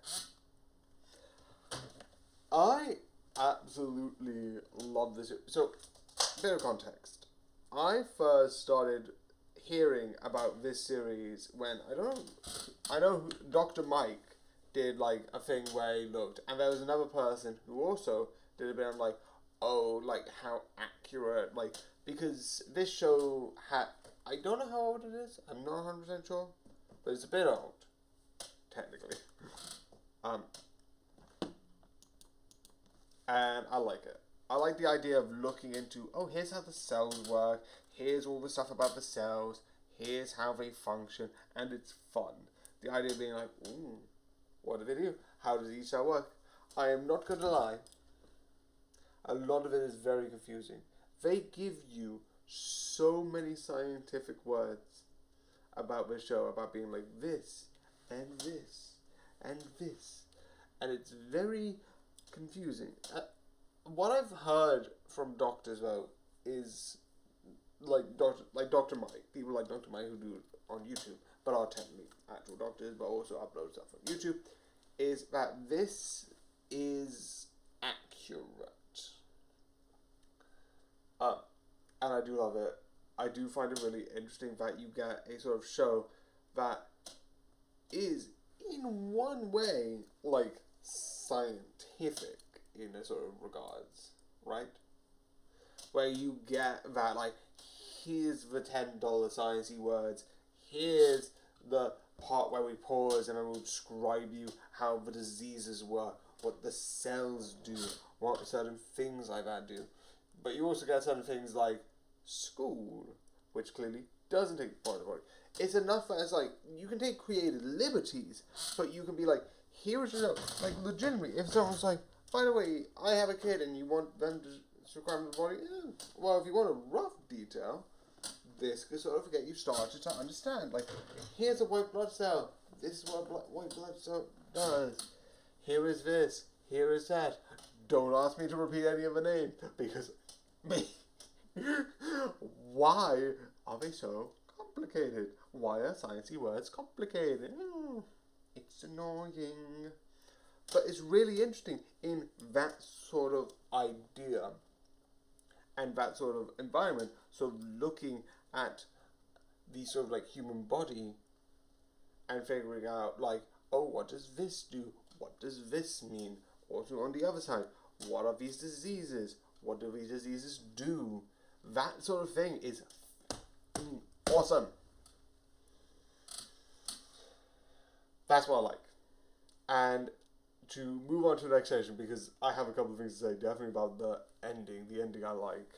I absolutely love this. So, bit of context. I first started hearing about this series when, I know Dr. Mike did like a thing where he looked, and there was another person who also did a bit of like, oh, like how accurate, like, because this show had, I don't know how old it is, I'm not 100% sure, but it's a bit old, technically. And I like it. I like the idea of looking into, oh, here's how the cells work, here's all the stuff about the cells, here's how they function, and it's fun. The idea of being like, ooh, what do they do? How does each cell work? I am not going to lie, a lot of it is very confusing. They give you so many scientific words about this show, about being like this, and this, and this, and it's very confusing. What I've heard from doctors though is like Dr. Mike, people like Dr. Mike who do it on YouTube, but are technically actual doctors, but also upload stuff on YouTube, is that this is accurate. And I do love it. I do find it really interesting that you get a sort of show that is, in one way, like, scientific in a sort of regards, right? Where you get that, like, here's the $10 sciencey words, here's the part where we pause and I will describe you how the diseases work, what the cells do, what certain things like that do. But you also get certain things like school, which clearly doesn't take part of the body. It's enough that it's like, you can take creative liberties, but you can be like, here is your, like, legitimately, if someone's like, by the way, I have a kid and you want them to describe the body, well, if you want a rough detail, this could sort of get you started to understand. Like, here's a white blood cell. This is what a white blood cell does. Here is this. Here is that. Don't ask me to repeat any of the name, because why are they so complicated? Why are sciencey words complicated? It's annoying. But it's really interesting in that sort of idea and that sort of environment, sort of looking at the sort of like human body and figuring out like, oh, what does this do? What does this mean? Also on the other side, what are these diseases? What do these diseases do? That sort of thing is awesome. That's what I like. And to move on to the next section, because I have a couple of things to say definitely about the ending. The ending I like.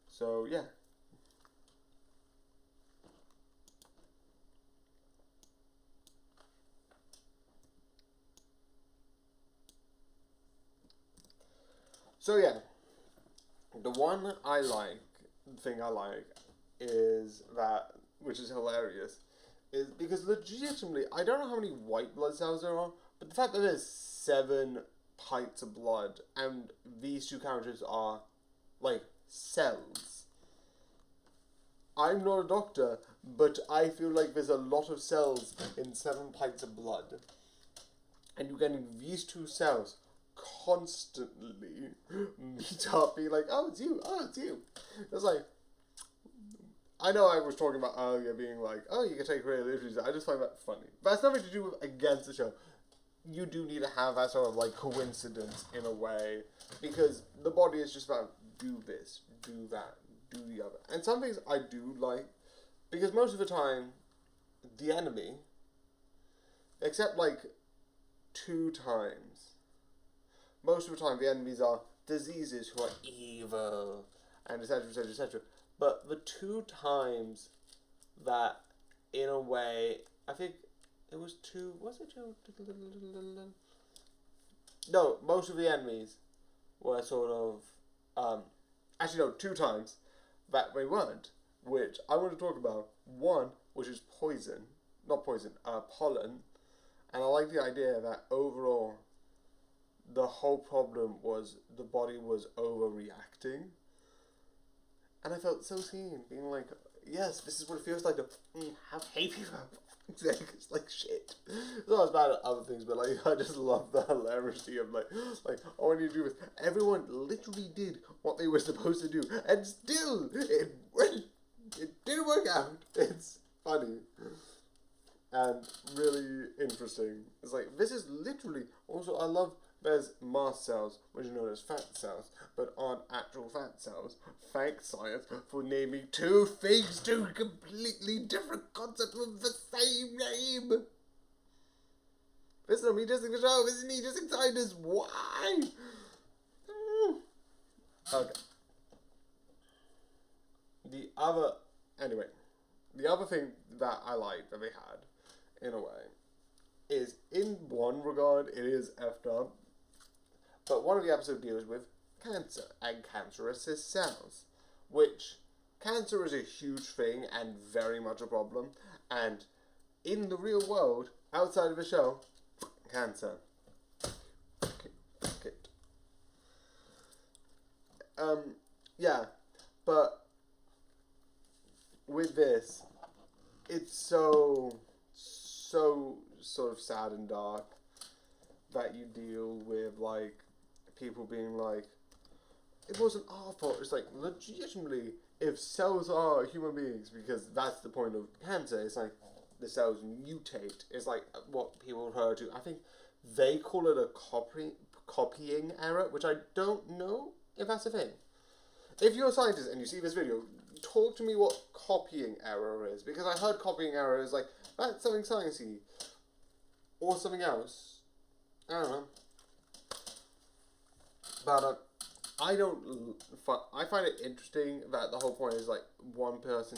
So, yeah. So, yeah. The one thing I like is that, which is hilarious, is because legitimately, I don't know how many white blood cells there are, but the fact that there's 7 pints of blood, and these two characters are, like, cells. I'm not a doctor, but I feel like there's a lot of cells in 7 pints of blood. And you're getting these two cells constantly meet up, being like, oh, it's you, oh, it's you. It's like, I know I was talking about earlier being like, oh, you can take creative liberties. I just find that funny. But that's nothing to do with against the show. You do need to have that sort of like coincidence in a way, because the body is just about do this, do that, do the other. And some things I do like, because most of the time, the enemy, except like 2 times, most of the time the enemies are diseases who are evil, and etc, etc, etc. But the 2 times that, in a way, I think it was 2, was it 2? No, most of the enemies were sort of, actually no, 2 times that they weren't, which I want to talk about. One, which is poison, not poison, pollen, and I like the idea that overall, the whole problem was the body was overreacting. And I felt so seen, being like, yes, this is what it feels like to have hay fever. It's like shit. It's not as bad as other things, but like I just love the hilarity of like all I need to do is everyone literally did what they were supposed to do, and still it didn't work out. It's funny and really interesting. It's like this is literally also I love. There's mast cells, which are known as fat cells, but aren't actual fat cells. Thanks, science, for naming 2 things, 2 completely different concepts with the same name. This is not me just in the show, this is me just excited as why? Okay. The other thing that I like that they had, in a way, is in one regard, it is effed up. But one of the episodes deals with cancer and cancerous cells, which cancer is a huge thing and very much a problem. And in the real world, outside of the show, cancer. Yeah, but with this, it's so sort of sad and dark that you deal with like people being like, it wasn't our fault. It's like legitimately, if cells are human beings, because that's the point of cancer. It's like the cells mutate. It's like what people refer to. I think they call it a copying error, which I don't know if that's a thing. If you're a scientist and you see this video, talk to me what copying error is, because I heard copying error is like that's something sciencey or something else. I don't know, but I don't. I find it interesting that the whole point is like one person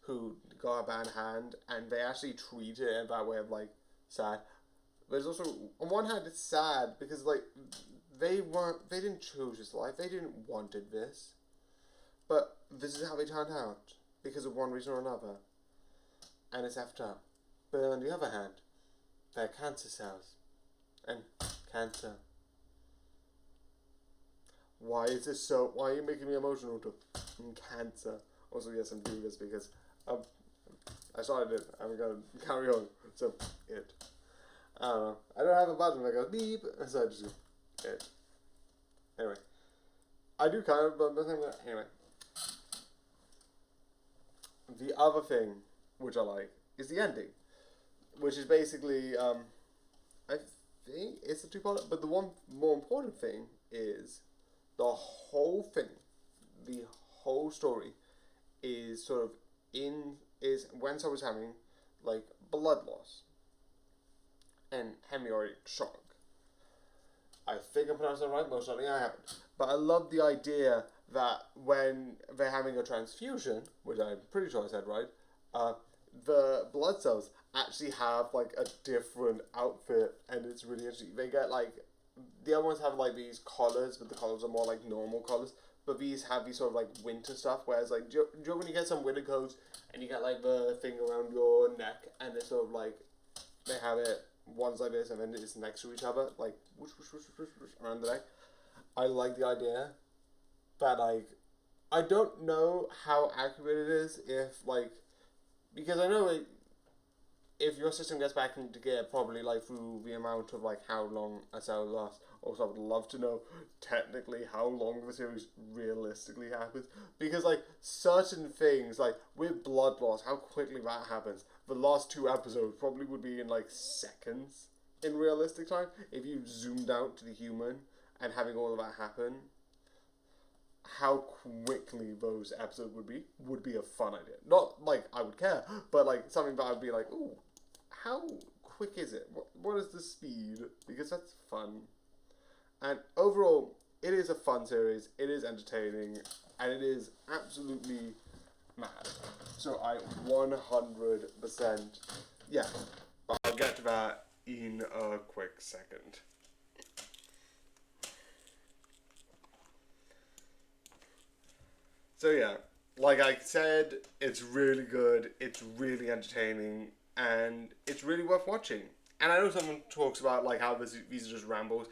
who got a bad hand, and they actually treat it in that way of like sad. But it's also, on one hand, it's sad because like they didn't choose this life, they didn't wanted this, but this is how they turned out because of one reason or another, and it's effed up. But on the other hand, they're cancer cells, and cancer. Why is this so? Why are you making me emotional to cancer? Also, yes, I'm doing this because I started it. I'm gonna carry on. So it. I don't know. I don't have a button that goes beep, so I just do it. Anyway, I do kind of, but anyway. The other thing which I like is the ending, which is basically I think it's a two-part. But the one more important thing is the whole thing, the whole story, is sort of is when someone's having like blood loss and hemorrhagic shock. I think I pronounced that right, most likely I haven't. But I love the idea that when they're having a transfusion, which I'm pretty sure I said right, the blood cells actually have like a different outfit, and it's really interesting. They get like, the other ones have like these collars, but the collars are more like normal collars. But these have these sort of like winter stuff, whereas like, do you know when you get some winter coats and you get like the thing around your neck, and it's sort of like, they have it, one's like this and then it's next to each other, like whoosh, whoosh, whoosh, whoosh, whoosh, around the neck. I like the idea that like, I don't know how accurate it is if like, because I know like, if your system gets back into gear, probably like through the amount of like how long a cell lasts. Also, I would love to know technically how long the series realistically happens, because like certain things like with blood loss, how quickly that happens. The last 2 episodes probably would be in like seconds in realistic time if you zoomed out to the human and having all of that happen. How quickly those episodes would be a fun idea. Not like I would care, but like something that I'd be like, ooh, how quick is it? What is the speed? Because that's fun. And overall, it is a fun series, it is entertaining, and it is absolutely mad. So I 100%, yeah, but I'll get to that in a quick second. So yeah, like I said, it's really good, it's really entertaining, and it's really worth watching. And I know someone talks about like how these are just rambles.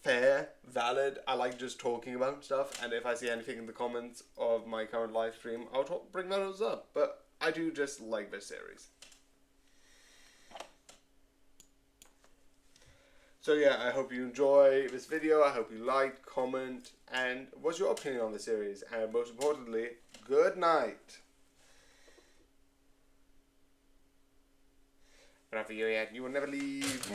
Fair, valid. I like just talking about stuff, and if I see anything in the comments of my current live stream, I'll bring those up. But I do just like this series. So yeah, I hope you enjoy this video. I hope you like, comment, and what's your opinion on the series? And most importantly, good night. But after you yet, you will never leave.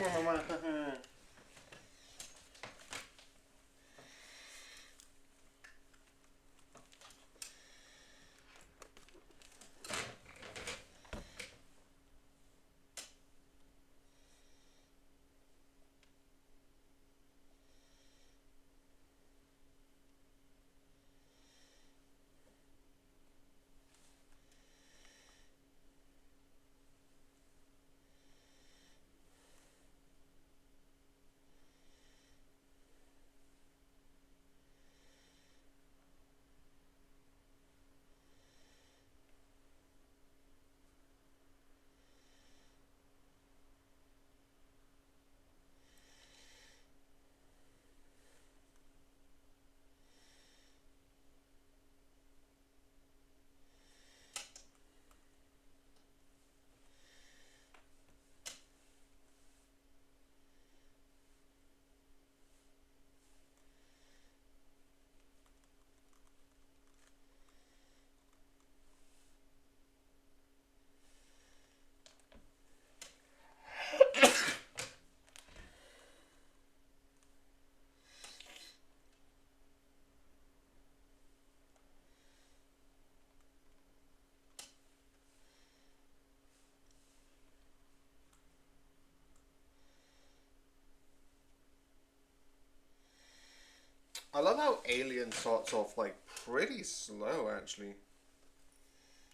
I love how Alien starts off like pretty slow actually.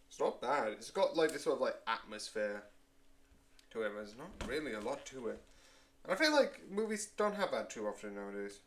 It's not bad. It's got like this sort of like atmosphere to it, but there's not really a lot to it. And I feel like movies don't have that too often nowadays.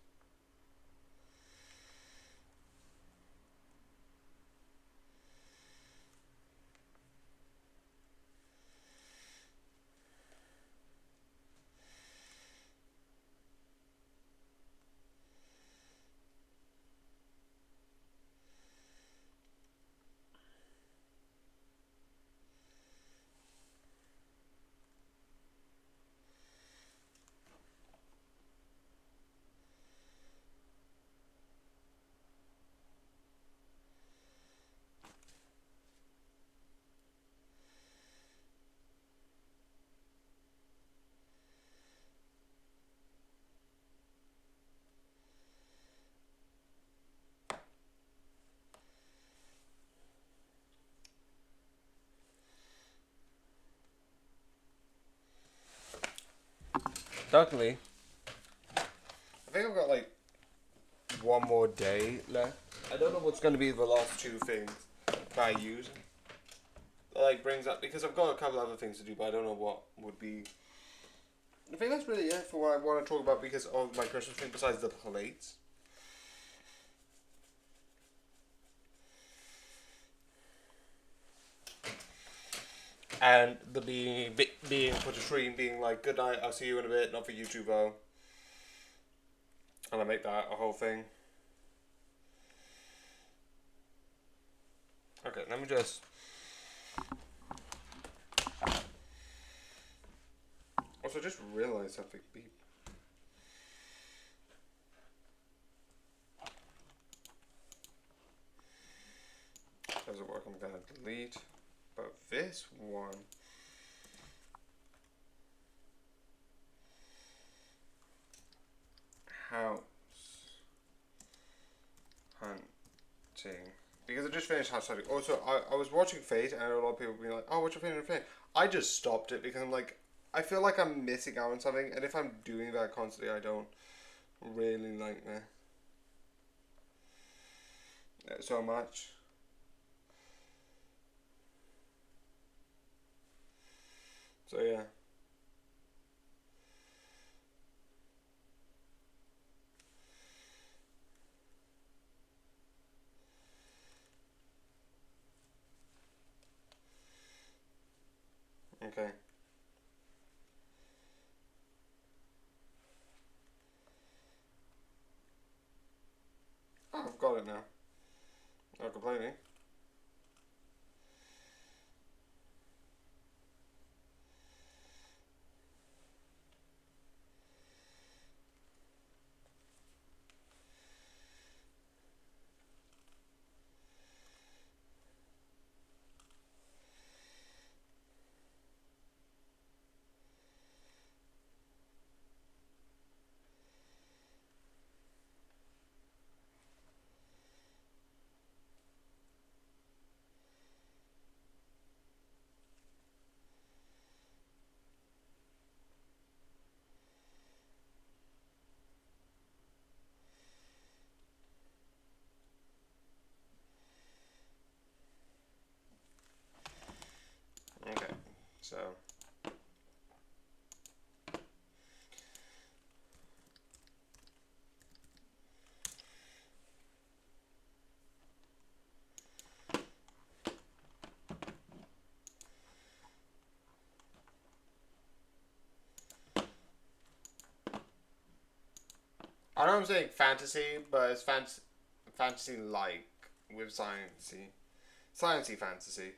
Luckily, I think I've got like one more day left. I don't know what's going to be the last two things that I use. That like brings up, because I've got a couple other things to do, but I don't know what would be. I think that's really it for what I want to talk about because of my Christmas thing. Besides the plates. And the being for the stream being like, good night, I'll see you in a bit, not for YouTube though. And I make that a whole thing. Okay, let me just. Also, just realised something. Beep. Doesn't work, I'm gonna delete. But this one. House hunting. Because I just finished house hunting. Also, I was watching Fate and I know a lot of people being like, oh, what's your favorite Fate? I just stopped it because I'm like, I feel like I'm missing out on something, and if I'm doing that constantly, I don't really like that so much. So yeah. Okay. Oh, I've got it now. Not complaining. Okay, so. I know I'm saying fantasy, but it's fantasy like with sciencey. Sciencey fantasy.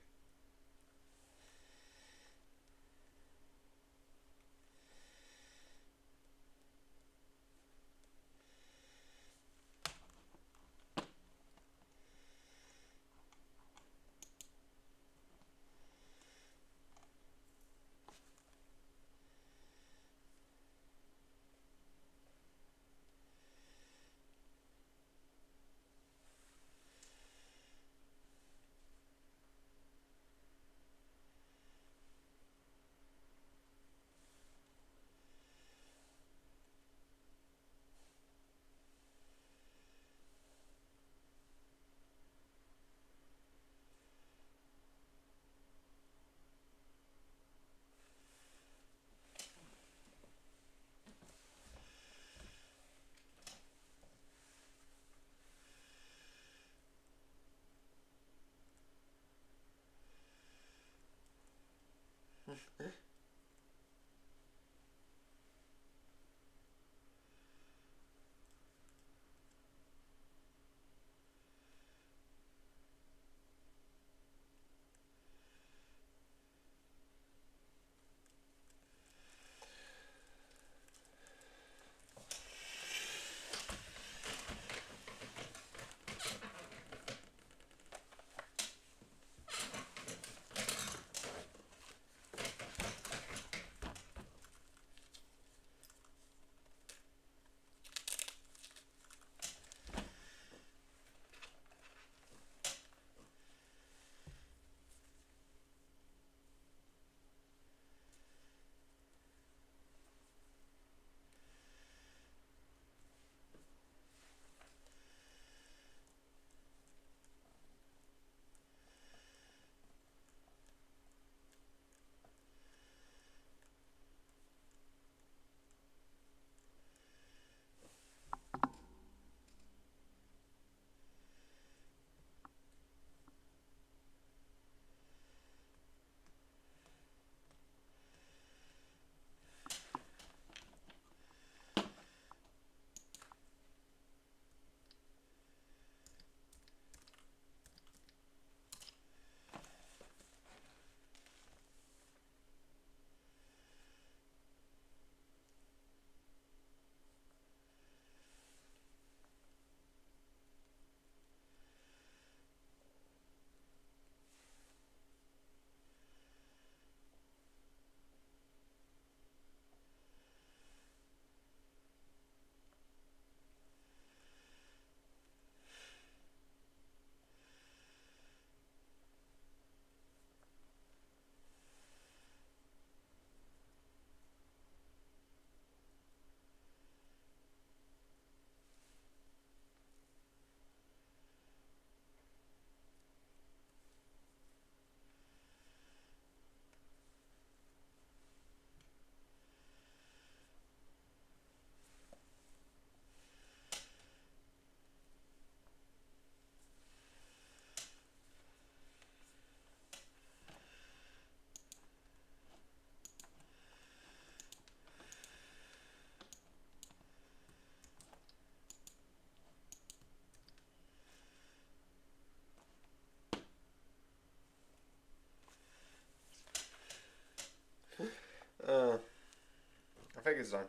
I think it's done.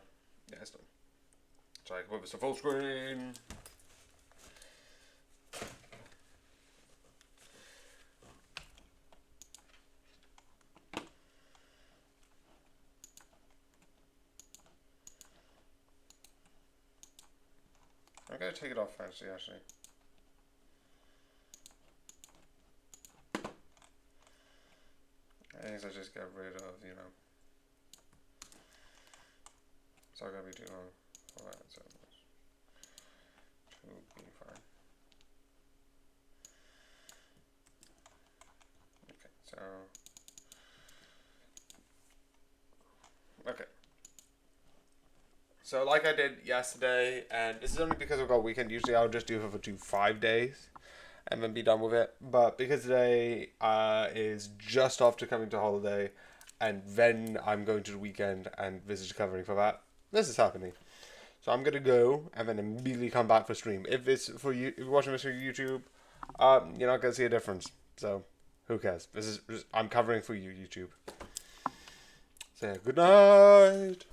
Yeah, it's done. So I can put this to full screen. I'm gonna take it off fancy actually. I think I just get rid of, you know. It's not gonna be too long. Alright, so to be fine. Okay, so okay. So like I did yesterday, and this is only because I've got weekend. Usually I'll just do it for 5 days and then be done with it. But because today is just after coming to holiday, and then I'm going to the weekend and visitor covering for that, this is happening. So I'm gonna go and then immediately come back for stream. If it's for you, if you're watching this on YouTube, you're not gonna see a difference. So who cares? I'm covering for you, YouTube. So yeah, good night.